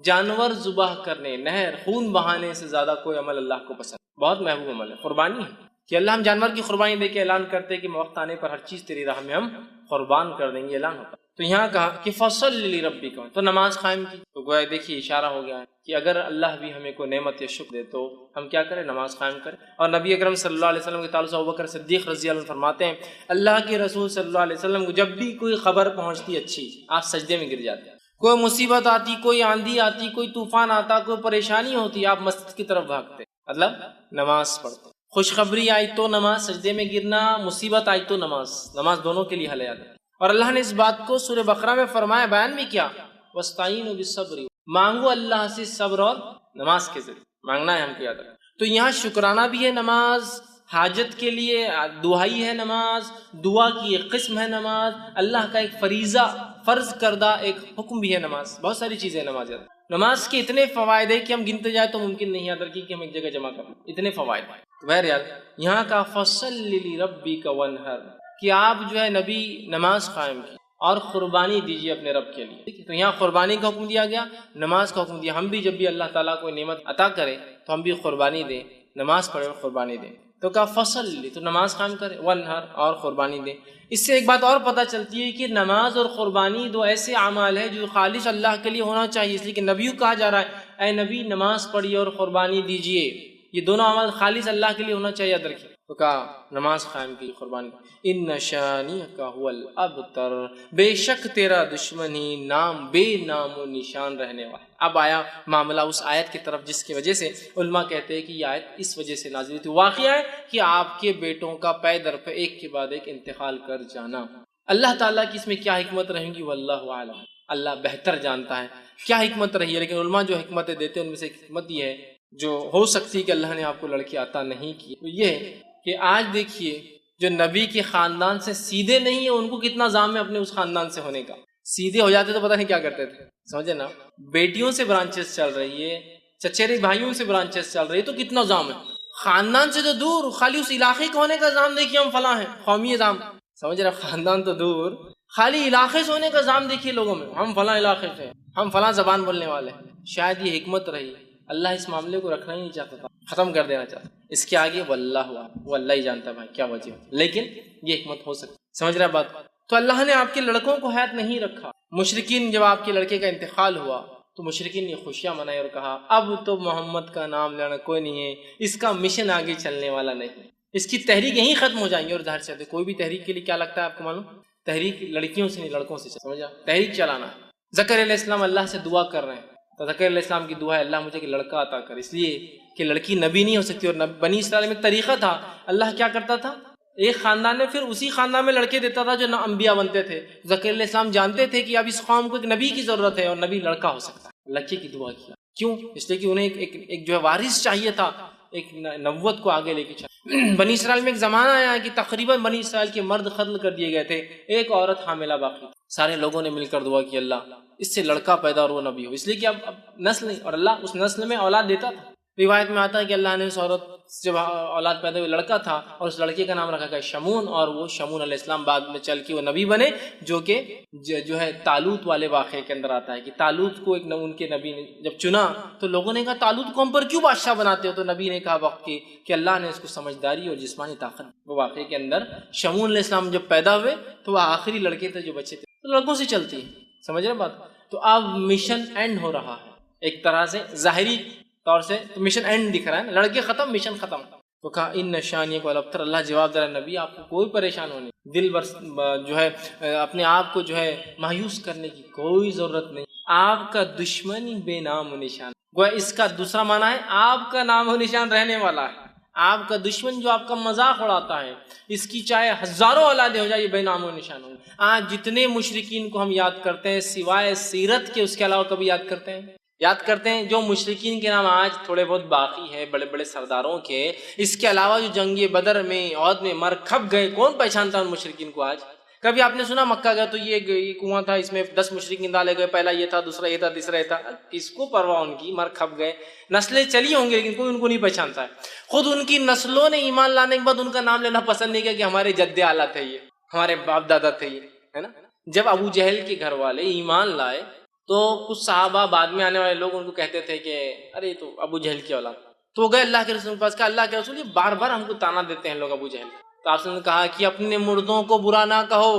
جانور ذبح کرنے، نہر خون بہانے سے زیادہ کوئی عمل اللہ کو پسند، بہت محبوب عمل ہے قربانی ہے کہ اللہ ہم جانور کی قربانی دے کے اعلان کرتے ہیں کہ وقت آنے پر ہر چیز تیری راہ میں ہم قربان کر دیں گے، اعلان ہوتا۔ تو یہاں کہا کہ فصلی لربک، تو نماز قائم کی، تو گویا دیکھیے اشارہ ہو گیا ہے کہ اگر اللہ بھی ہمیں کوئی نعمت یا شکر دے تو ہم کیا کریں، نماز قائم کریں۔ اور نبی اکرم صلی اللہ علیہ وسلم کے تعلق سے ابوبکر صدیق رضی اللہ عنہ فرماتے ہیں اللہ کے رسول صلی اللہ علیہ وسلم کو جب بھی کوئی خبر پہنچتی اچھی آپ سجدے میں گر جاتے ہیں، کوئی مصیبت آتی، کوئی آندھی آتی، کوئی طوفان آتا، کوئی پریشانی ہوتی، آپ مسجد کی طرف بھاگتے، مطلب نماز پڑھتے۔ خوشخبری آئی تو نماز، سجدے میں گرنا، مصیبت آئی تو نماز، نماز دونوں کے لیے حل ہے۔ اور اللہ نے اس بات کو سورہ بقرہ میں فرمایا، بیان بھی کیا، وَاسْتَعِینُوا بِالصَّبْرِ، مانگو اللہ سے صبر اور نماز کے ذریعے مانگنا ہے ہم کو یاد رکھیں۔ تو یہاں شکرانہ بھی ہے نماز، حاجت کے لیے دعائی ہے نماز، دعا کی ایک قسم ہے نماز، اللہ کا ایک فریضہ فرض کردہ ایک حکم بھی ہے نماز، بہت ساری چیزیں ہیں نماز۔ نماز کے اتنے فوائد ہیں کہ ہم گنتے جائیں تو ممکن نہیں یاد رکھی کہ ہم ایک جگہ جمع کریں، اتنے فوائد ہیں۔ بہرحال یہاں کا فَصَلِّ لِرَبِّكَ وَانْحَرْ کہ آپ جو ہے نبی نماز قائم کی اور قربانی دیجیے اپنے رب کے لیے۔ تو یہاں قربانی کا حکم دیا گیا، نماز کا حکم دیا۔ ہم بھی جب بھی اللہ تعالیٰ کو نعمت عطا کرے تو ہم بھی قربانی دیں، نماز پڑھیں اور قربانی دیں۔ تو کہا فصل، تو نماز قائم کرے، وانحر، اور قربانی دیں۔ اس سے ایک بات اور پتہ چلتی ہے کہ نماز اور قربانی دو ایسے اعمال ہیں جو خالص اللہ کے لیے ہونا چاہیے، اس لیے کہ نبی کو کہا جا رہا ہے اے نبی نماز پڑھیے اور قربانی دیجیے، یہ دونوں اعمال خالص اللہ کے لیے ہونا چاہیے، یاد رکھیے۔ تو کہا نماز قائم کی، قربانی کی۔ ان شانئک هو الابتر، بے شک تیرا دشمن ہی نام بے نام و نشان رہنے والا۔ اب آیا معاملہ اس آیت کی طرف جس کی وجہ سے علماء کہتے ہیں کہ یہ آیت اس وجہ سے نازل ہوئی تھی۔ واقعہ ہے کہ آپ کے بیٹوں کا پے در پہ ایک کے بعد ایک انتقال کر جانا، اللہ تعالیٰ کی اس میں کیا حکمت رہیں گی واللہ اعلم، اللہ بہتر جانتا ہے کیا حکمت رہی ہے۔ لیکن علماء جو حکمتیں دیتے ہیں ان میں سے ایک حکمت یہ ہے جو ہو سکتی ہے کہ اللہ نے آپ کو لڑکی عطا نہیں کی، تو یہ ہے کہ آج دیکھیے جو نبی کے خاندان سے سیدھے نہیں ہیں ان کو کتنا زام ہے اپنے اس خاندان سے ہونے کا، سیدھے ہو جاتے تو پتہ نہیں کیا کرتے تھے، سمجھے نا۔ بیٹیوں سے برانچز چل رہی ہے، چچیرے بھائیوں سے برانچز چل رہی ہے، تو کتنا زام ہے۔ خاندان سے تو دور، خالی اس علاقے کے ہونے کا زام دیکھیے، ہم فلاں ہیں، قومی زام، سمجھ رہے، خاندان تو دور، خالی علاقے سے ہونے کا زام دیکھیے لوگوں میں، ہم فلاں علاقے سے، ہم فلاں زبان بولنے والے ہیں۔ شاید یہ حکمت رہی، اللہ اس معاملے کو رکھنا ہی نہیں چاہتا تھا، ختم کر دینا چاہتا، اس کے آگے واللہ وہ اللہ ہی جانتا ہے بھائی کیا وجہ ہے، لیکن یہ حکمت ہو سکتی، سمجھ رہا بات۔ تو اللہ نے آپ کے لڑکوں کو حیات نہیں رکھا۔ مشرکین جب آپ کے لڑکے کا انتقال ہوا تو مشرکین نے خوشیاں منائی اور کہا اب تو محمد کا نام لینا کوئی نہیں ہے، اس کا مشن آگے چلنے والا نہیں، اس کی تحریک یہیں ختم ہو جائیں گے۔ اور ظاہر سے کوئی بھی تحریک کے لیے کیا لگتا ہے آپ کو معلوم، تحریک لڑکیوں سے نہیں لڑکوں سے، سمجھا، تحریک چلانا ہے۔ زکریا علیہ السلام اللہ سے دعا کر رہے ہیں، تو زکریا علیہ السلام کی دعا ہے اللہ مجھے کہ لڑکا عطا کر، اس لیے کہ لڑکی نبی نہیں ہو سکتی، اور بنی اسرائیل میں طریقہ تھا، اللہ کیا کرتا تھا، ایک خاندان میں پھر اسی خاندان میں لڑکے دیتا تھا جو نہ انبیاء بنتے تھے۔ زکریا علیہ السلام جانتے تھے کہ اب اس قوم کو ایک نبی کی ضرورت ہے اور نبی لڑکا ہو سکتا ہے، لڑکے کی دعا کیا، کیوں، اس لیے کہ انہیں ایک جو ہے وارث چاہیے تھا، ایک نبوت کو آگے لے کے چلا۔ بنی اسرائیل میں ایک زمانہ آیا کہ تقریباً بنی اسرائیل کے مرد قتل کر دیے گئے تھے، ایک عورت حاملہ باقی، سارے لوگوں نے مل کر دعا کی اللہ اس سے لڑکا پیدا اور وہ نبی ہو، اس لیے کہ اب نسل نہیں، اور اللہ اس نسل میں اولاد دیتا تھا، روایت میں آتا ہے کہ اللہ نے اس عورت جب اولاد پیدا ہوئی لڑکا تھا اور اس لڑکے کا نام رکھا گیا شمون، اور وہ شمون علیہ السلام بعد میں چل کے وہ نبی بنے، جو کہ جو ہے طالوت والے واقعے کے اندر آتا ہے کہ طالوت کو ایک ان کے نبی نے جب چنا تو لوگوں نے کہا طالوت کو ہم پر کیوں بادشاہ بناتے ہو؟ تو نبی نے کہا وقت کی کہ اللہ نے اس کو سمجھداری اور جسمانی طاقت۔ وہ واقعے کے اندر شمون علیہ السلام جب پیدا ہوئے تو وہ آخری لڑکے تھے جو بچے تھے، تو لڑکوں سے چلتی ہے، سمجھ رہے بات؟ تو اب مشن اینڈ ہو رہا ہے ایک طرح سے، ظاہری طور سے تو مشن اینڈ دکھ رہا ہے، لڑکے ختم مشن ختم۔ تو کہا ان نشانی کو الابتر، اللہ جواب دے رہا نبی آپ کو کوئی پریشان ہونے، دل جو ہے اپنے آپ کو جو ہے مایوس کرنے کی کوئی ضرورت نہیں، آپ کا دشمن ہی بے نام و نشان، گویا اس کا دوسرا معنی ہے آپ کا نام و نشان رہنے والا ہے۔ آپ کا دشمن جو آپ کا مذاق اڑاتا ہے، اس کی چاہے ہزاروں اولادیں ہو جائے یہ بے نام و نشان ہوں۔ آج جتنے مشرکین کو ہم یاد کرتے ہیں سوائے سیرت کے، اس کے علاوہ کبھی یاد کرتے ہیں جو مشرکین کے نام آج تھوڑے بہت باقی ہے بڑے بڑے سرداروں کے، اس کے علاوہ جو جنگ بدر میں عہد میں مر کھپ گئے، کون پہچانتا ان مشرکین کو آج؟ کبھی آپ نے سنا مکہ گیا تو یہ کنواں تھا، اس میں 10 مشرکین ڈالے گئے، پہلا یہ تھا، دوسرا یہ تھا، تیسرا یہ تھا، کس کو پرواہ ان کی، مر کھپ گئے، نسلیں چلی ہوں گی لیکن کوئی ان کو نہیں پہچانتا ہے۔ خود ان کی نسلوں نے ایمان لانے کے بعد ان کا نام لینا پسند نہیں کیا کہ ہمارے جد اعلیٰ تھے، یہ ہمارے باپ دادا تھے، یہ ہے نا۔ جب ابو جہل کے گھر والے ایمان لائے تو کچھ صحابہ بعد میں آنے والے لوگ ان کو کہتے تھے کہ ارے تو ابو جہل کی اولاد، تو وہ گئے اللہ کے رسول کے پاس، کہا اللہ کے رسول یہ بار بار ہم کو تانا دیتے ہیں لوگ ابو جہل، تو آپ نے کہا کہ اپنے مردوں کو برا نہ کہو،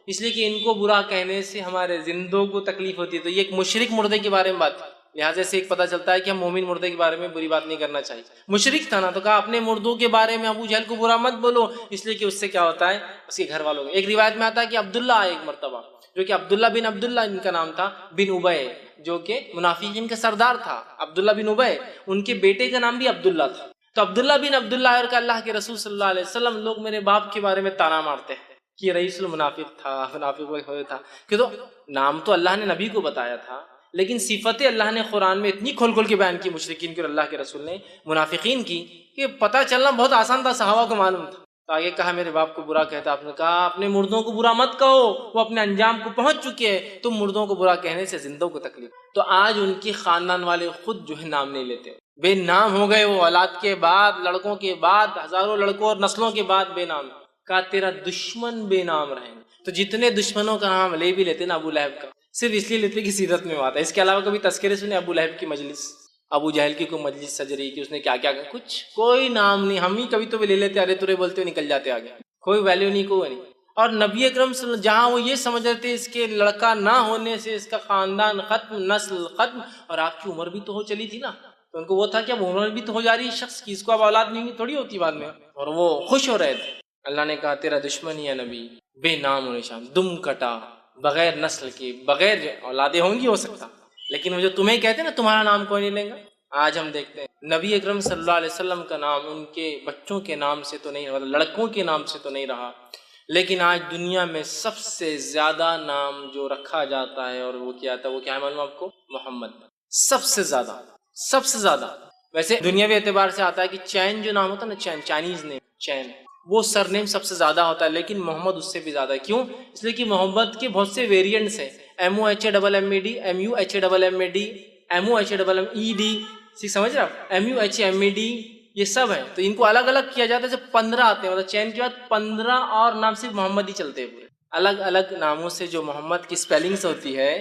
اس لیے کہ ان کو برا کہنے سے ہمارے زندوں کو تکلیف ہوتی ہے۔ تو یہ ایک مشرک مردے کے بارے میں بات، لہٰذا سے ایک پتہ چلتا ہے کہ ہم مومن مردے کے بارے میں بری بات نہیں کرنا چاہیے۔ مشرک تھا نا، تو کہا اپنے مردوں کے بارے میں ابو جہل کو برا مت بولو، اس لیے کہ اس سے کیا ہوتا ہے اس کے گھر والوں کو۔ ایک روایت میں آتا ہے کہ عبداللہ آئے ایک مرتبہ، جو کہ عبداللہ بن عبداللہ ان کا نام تھا بن ابے، جو کہ منافقین کا سردار تھا عبداللہ بن ابے، ان کے بیٹے کا نام بھی عبداللہ تھا۔ تو عبداللہ بن عبداللہ اور کہ اللہ کے رسول صلی اللہ علیہ وسلم لوگ میرے باپ کے بارے میں تانا مارتے ہیں کہ یہ رئیس المنافق تھا، منافق تھا، کہ تو نام تو اللہ نے نبی کو بتایا تھا لیکن صفتیں اللہ نے قرآن میں اتنی کھول کھول کے بیان کی مشرکین کی اور اللہ کے رسول نے منافقین کی کہ پتہ چلنا بہت آسان تھا، صحابہ کو معلوم تھا۔ تو آگے کہا میرے باپ کو برا کہتا، آپ نے کہا اپنے مردوں کو برا مت کہو، وہ اپنے انجام کو پہنچ چکے ہیں، تم مردوں کو برا کہنے سے زندوں کو تکلیف۔ تو آج ان کی خاندان والے خود جو ہے نام نہیں لیتے، بے نام ہو گئے، وہ اولاد کے بعد لڑکوں کے بعد ہزاروں لڑکوں اور نسلوں کے بعد بے نام۔ کہا تیرا دشمن بے نام رہے۔ تو جتنے دشمنوں کا نام لے بھی لیتے نا ابو لہب کا، صرف اس لیے لیتے کہ سیرت میں آتا ہے، اس کے علاوہ کبھی تذکرے سنے ابو لہب کی مجلس، ابو جہل کی کوئی مجلس سج رہی کہ اس نے کیا کیا کچھ کوئی نام نہیں، ہم ہی کبھی تو بھی لے لیتے، ارے تورے بولتے ہوئے نکل جاتے آگے، کوئی ویلیو نہیں، کوئی نہیں۔ اور نبی اکرم صلی اللہ علیہ وسلم جہاں وہ یہ سمجھ رہے تھے اس کے لڑکا نہ ہونے سے اس کا خاندان ختم، نسل ختم، اور آپ کی عمر بھی تو ہو چلی تھی نا، تو ان کو وہ تھا کہ اب عمر بھی تو ہو جا رہی ہے شخص کی، اس کو اب اولاد نہیں تھوڑی ہوتی بعد میں، اور وہ خوش ہو رہے تھے۔ اللہ نے کہا تیرا دشمن یا نبی بے نام و نشان، دم کٹا، بغیر نسل کی، بغیر اولادیں ہوں گی ہو سکتا، لیکن وہ جو تمہیں کہتے ہیں نا تمہارا نام کوئی نہیں لیں گا۔ آج ہم دیکھتے ہیں نبی اکرم صلی اللہ علیہ وسلم کا نام ان کے بچوں کے نام سے تو نہیں، مطلب لڑکوں کے نام سے تو نہیں رہا، لیکن آج دنیا میں سب سے زیادہ نام جو رکھا جاتا ہے اور وہ کیا تھا، وہ کیا ہے معلوم آپ کو؟ محمد، سب سے زیادہ۔ ویسے دنیاوی اعتبار سے آتا ہے کہ چین جو نام ہوتا ہے نا، چین، چائنیز نیم، چین، وہ سر نیم سب سے زیادہ ہوتا ہے، لیکن محمد اس سے بھی زیادہ ہے۔ کیوں؟ اس لیے کہ محمد کے بہت سے ویریئنٹس ہیں، MOHAMMED، MUHAMMAD، MOHAMMED، سمجھ رہے آپ، MUHMED، یہ سب ہے، تو ان کو الگ الگ کیا جاتا ہے۔ جب 15 آتے ہیں، مطلب چین کے بعد 15 اور نام صرف محمد ہی چلتے ہیں پورے، الگ الگ ناموں سے جو محمد کی سپیلنگز ہوتی ہے،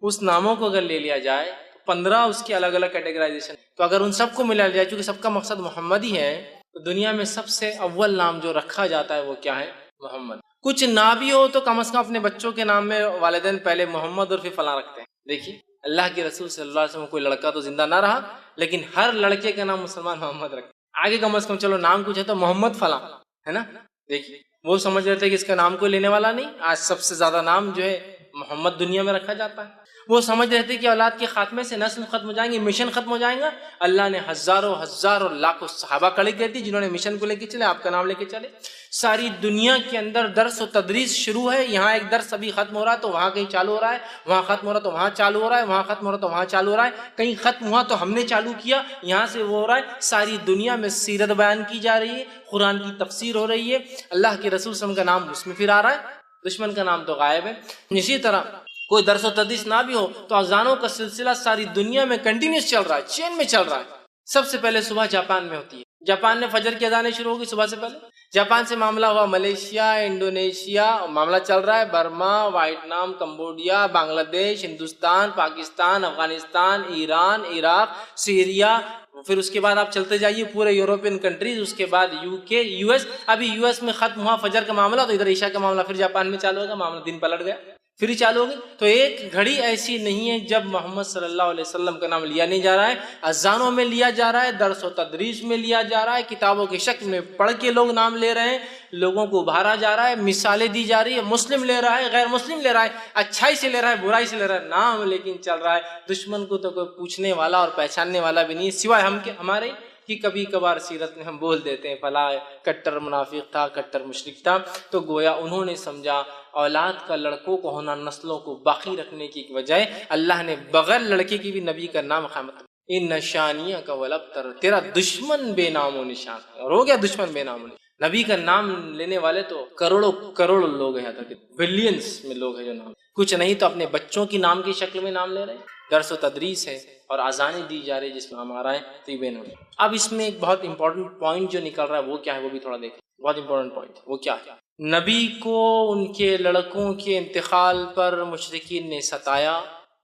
اس ناموں کو اگر لے لیا جائے تو 15 اس کی الگ الگ کیٹیگرائزیشن، تو اگر ان سب کو ملا لیا چونکہ سب کا مقصد محمد ہی ہے، تو دنیا میں سب سے اول نام جو رکھا جاتا ہے وہ کیا ہے؟ محمد۔ کچھ نہ بھی ہو تو کم از کم اپنے بچوں کے نام میں والدین پہلے محمد اور پھر فلاں رکھتے ہیں۔ دیکھیے اللہ کے رسول صلی اللہ علیہ وسلم کوئی لڑکا تو زندہ نہ رہا، لیکن ہر لڑکے کا نام مسلمان محمد رکھتے، آگے کم از کم چلو نام کچھ ہے تو محمد فلاں ہے نا۔ دیکھیے وہ سمجھ رہے تھے کہ اس کا نام کوئی لینے والا نہیں، آج سب سے زیادہ نام جو ہے محمد دنیا میں رکھا جاتا ہے۔ وہ سمجھ رہے تھے کہ اولاد کے خاتمے سے نسل ختم ہو جائیں گے، مشن ختم ہو جائیں گا، اللہ نے ہزاروں لاکھوں صحابہ کھڑے کر دی جنہوں نے مشن کو لے کے چلے، آپ کا نام لے کے چلے۔ ساری دنیا کے اندر درس و تدریس شروع ہے، یہاں ایک درس ابھی ختم ہو رہا ہے تو وہاں کہیں چالو ہو رہا ہے، وہاں ختم ہو رہا ہے تو وہاں چالو ہو رہا ہے، وہاں ختم ہو رہا ہے تو وہاں چالو ہو رہا ہے، کہیں ختم ہوا تو ہم نے چالو کیا، یہاں سے وہ ہو رہا ہے۔ ساری دنیا میں سیرت بیان کی جا رہی ہے، قرآن کی تفسیر ہو رہی ہے، اللہ کے رسول صلی اللہ علیہ وسلم کا نام اس میں پھر آ رہا ہے، دشمن کا نام تو غائب ہے۔ اسی طرح کوئی درس و تدریس نہ بھی ہو تو اذانوں کا سلسلہ ساری دنیا میں کنٹینیوس چل رہا ہے، چین میں چل رہا ہے۔ سب سے پہلے صبح جاپان میں ہوتی ہے، جاپان میں فجر کی اذانیں شروع ہوگی صبح سے پہلے، جاپان سے معاملہ ہوا ملیشیا، انڈونیشیا، معاملہ چل رہا ہے برما، ویتنام، کمبوڈیا، بنگلہ دیش، ہندوستان، پاکستان، افغانستان، ایران، عراق، سیریا، پھر اس کے بعد آپ چلتے جائیے پورے یورپین کنٹریز، اس کے بعد یو کے، یو ایس، ابھی یو ایس میں ختم ہوا فجر کا معاملہ تو ادھر عشاء کا معاملہ پھر جاپان میں چالو ہوگا، معاملہ دن پلٹ گیا، پھر ہی چالو ہو گئی۔ تو ایک گھڑی ایسی نہیں ہے جب محمد صلی اللہ علیہ وسلم کا نام لیا نہیں جا رہا ہے، اذانوں میں لیا جا رہا ہے، درس و تدریس میں لیا جا رہا ہے، کتابوں کی شکل میں پڑھ کے لوگ نام لے رہے ہیں، لوگوں کو ابھارا جا رہا ہے، مثالیں دی جا رہی ہے، مسلم لے رہا ہے، غیر مسلم لے رہا ہے، اچھائی سے لے رہا ہے، برائی سے لے رہا ہے، نام لیکن چل رہا ہے۔ دشمن کو تو کوئی پوچھنے والا اور پہچاننے والا بھی نہیں سوائے ہم کے ہمارے کہ کبھی کبھار سیرت میں ہم بول دیتے ہیں فلاں کٹر منافق تھا، کٹر مشرک تھا، تو گویا انہوں نے سمجھا اولاد کا لڑکوں کو ہونا نسلوں کو باقی رکھنے کی بجائے اللہ نے بغیر لڑکے کی بھی نبی کا نام قیامت ان نشانیاں کا ولبتر، تیرا دشمن بے نام و نشان ہے، اور ہو گیا دشمن بے نام و نشان۔ نبی کا نام لینے والے تو کروڑوں کروڑ لوگ ہیں، بلینز میں لوگ ہیں جو نام کچھ نہیں تو اپنے بچوں کی نام کی شکل میں نام لے رہے ہیں، درس و تدریس ہے اور اذانیں دی جا رہی جس میں ہمارا ہے تو یہ بے نام۔ اب اس میں ایک بہت امپورٹنٹ پوائنٹ جو نکل رہا ہے وہ کیا ہے وہ بھی تھوڑا دیکھیں، بہت امپورٹنٹ پوائنٹ وہ کیا ہے۔ نبی کو ان کے لڑکوں کے انتقال پر مشرکین نے ستایا،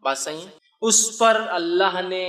بات صحیح ہے، اس پر اللہ نے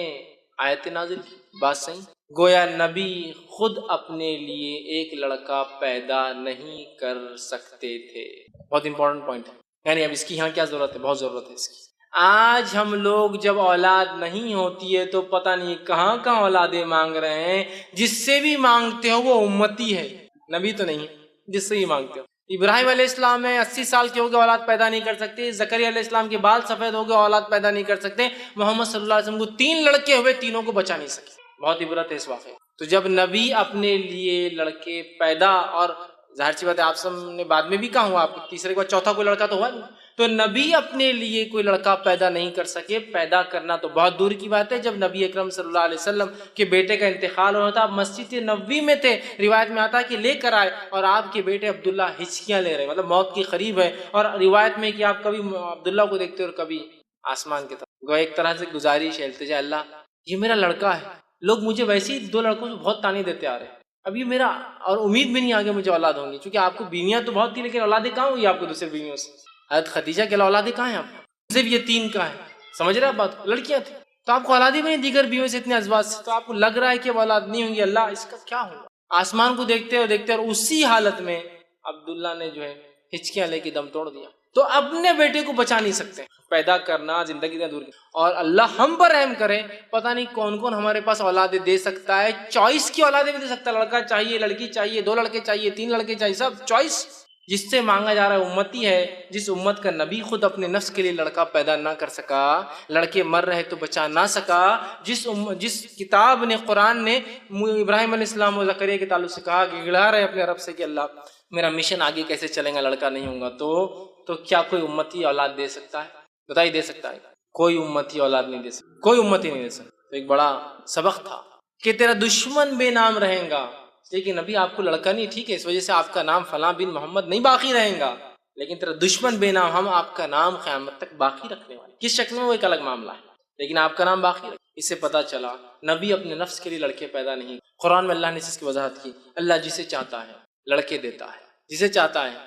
آیت نازل کی، بات صحیح، گویا نبی خود اپنے لیے ایک لڑکا پیدا نہیں کر سکتے تھے، بہت امپورٹنٹ پوائنٹ ہے، یعنی اب اس کی یہاں کیا ضرورت ہے، بہت ضرورت ہے اس کی۔ آج ہم لوگ جب اولاد نہیں ہوتی ہے تو پتہ نہیں کہاں کہاں اولادیں مانگ رہے ہیں، جس سے بھی مانگتے ہو وہ امتی ہے، نبی تو نہیں ہے، جس سے ہی مانگتے ہو۔ ابراہیم علیہ السلام ہے 80 سال کے ہو گئے اولاد پیدا نہیں کر سکتے، زکریا علیہ السلام کے بال سفید ہو گئے اولاد پیدا نہیں کر سکتے، محمد صلی اللہ علیہ وسلم کو 3 لڑکے ہوئے تینوں کو بچا نہیں سکے، بہت عبرت ہے اس واقعے۔ تو جب نبی اپنے لیے لڑکے پیدا، اور ظاہر سی بات ہے آپ سب نے بعد میں بھی کہا ہوا، آپ تیسرے کے بعد چوتھا کوئی لڑکا تو ہوا نہیں، تو نبی اپنے لیے کوئی لڑکا پیدا نہیں کر سکے، پیدا کرنا تو بہت دور کی بات ہے۔ جب نبی اکرم صلی اللہ علیہ وسلم کے بیٹے کا انتقال ہوا تھا، آپ مسجد نبوی میں تھے، روایت میں آتا ہے کہ لے کر آئے، اور آپ کے بیٹے عبداللہ ہچکیاں لے رہے، مطلب موت کے قریب ہے، اور روایت میں کہ آپ کبھی عبداللہ کو دیکھتے اور کبھی آسمان کی طرف، گویا ایک طرح سے گزارش ہے، التجا، اللہ یہ میرا لڑکا ہے، لوگ مجھے ویسے ہی 2 لڑکوں سے بہت تانے دیتے آ رہے ہیں، اب یہ میرا، اور امید بھی نہیں آگے مجھے اولاد ہوں گی، چونکہ آپ کو بیویاں تو بہت تھی لیکن اولادیں کہاں ہوئی آپ کو دوسرے بیویوں سے؟ حضرت خدیجہ کے اولادیں کہاں ہیں آپ کو؟ صرف یہ 3 کا ہے، سمجھ رہے آپ بات کو، لڑکیاں تھیں تو آپ کو اولادیں بھی نہیں دیگر بیویوں سے اتنے ازواج سے، تو آپ کو لگ رہا ہے کہ اب اولاد نہیں ہوں گی، اللہ اس کا کیا ہوگا؟ آسمان کو دیکھتے اور دیکھتے، اور اسی حالت میں عبداللہ نے جو ہے ہچکیاں لے کے دم توڑ دیا۔ تو اپنے بیٹے کو بچا نہیں سکتے، پیدا کرنا زندگی سے دور کی، اور اللہ ہم پر رحم کرے، پتہ نہیں کون کون ہمارے پاس اولادیں دے سکتا ہے، چوائس کی اولادیں بھی دے سکتا ہے، لڑکا چاہیے، لڑکی چاہیے، 2 لڑکے چاہیے، 3 لڑکے چاہیے، سب چوائس۔ جس سے مانگا جا رہا ہے امتی ہے، جس امت کا نبی خود اپنے نفس کے لیے لڑکا پیدا نہ کر سکا، لڑکے مر رہے تو بچا نہ سکا، جس کتاب نے، قرآن نے ابراہیم علیہ السلام و زکریا کے تعلق سے کہا کہ گڑا رہے اپنے رب سے کہ اللہ میرا مشن آگے کیسے چلے گا، لڑکا نہیں ہوگا، تو کیا کوئی امتی اولاد دے سکتا ہے؟ بتائیے دے سکتا ہے؟ کوئی امتی اولاد نہیں دے سکتا، کوئی امتی نہیں دے سکتا۔ تو ایک بڑا سبق تھا کہ تیرا دشمن بے نام رہے گا، لیکن ابھی آپ کو لڑکا نہیں، ٹھیک ہے، اس وجہ سے آپ کا نام فلاں بن محمد نہیں باقی رہے گا، لیکن تیرا دشمن بے نام، ہم آپ کا نام قیامت تک باقی رکھنے والے، کس شکل میں وہ ایک الگ معاملہ ہے، لیکن آپ کا نام باقی رکھ۔ اس سے پتہ چلا نبی اپنے نفس کے لیے لڑکے پیدا نہیں، قرآن میں اللہ نے اس کی وضاحت کی، اللہ جسے چاہتا ہے لڑکے دیتا ہے، جسے چاہتا ہے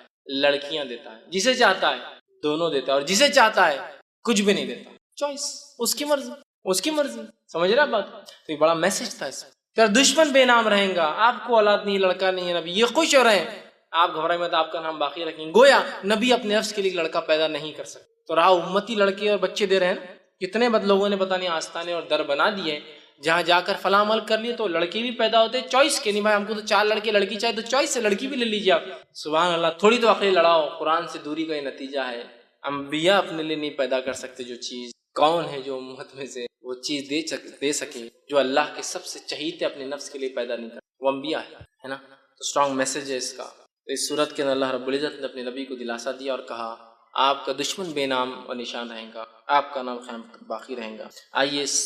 لڑکیاں دیتا ہے، جسے چاہتا ہے دونوں دیتا ہے، اور جسے چاہتا ہے کچھ بھی نہیں دیتا، چوائس، اس کی مرضی، اس کی مرضی، سمجھ رہے آپ بات؟ تو یہ بڑا میسج تھا اس میں، تیرا دشمن بے نام رہیں گا، آپ کو اولاد نہیں، لڑکا نہیں ہے، نبی یہ خوش ہو رہے ہیں، آپ گھبرائے مت، آپ کا نام باقی رکھیں گے، گویا نبی اپنے نفس کے لیے لڑکا پیدا نہیں کر سکتے، تو رہا امتی لڑکے اور بچے دے رہے ہیں، کتنے بد لوگوں نے پتہ نہیں آستانے اور در بنا دیے، جہاں جا کر فلاں عمل کر لیے تو لڑکے بھی پیدا ہوتے، چوائس کے نہیں بھائی ہم کو تو 4 لڑکے لڑکی چاہیے، تو چوائس سے لڑکی بھی لے لیجیے آپ، سبحان اللہ، تھوڑی تو عقل لڑاؤ، قرآن سے دوری کا یہ نتیجہ ہے، انبیاء اپنے لیے نہیں پیدا کر سکتے جو چیز، کون ہے جو امت میں سے وہ چیز دے سکے جو اللہ کے سب سے چہیتے اپنے نفس کے لیے پیدا نہیں کرتے، وہ انبیاء ہے نا۔ تو اسٹرانگ میسج ہے اس کا۔ اس صورت کے اندر اللہ رب العزت نے اپنے نبی کو دلاسا دیا اور کہا آپ کا دشمن بے نام و نشان رہے گا، آپ کا نام قیامت تک باقی رہے گا۔ آئیے اس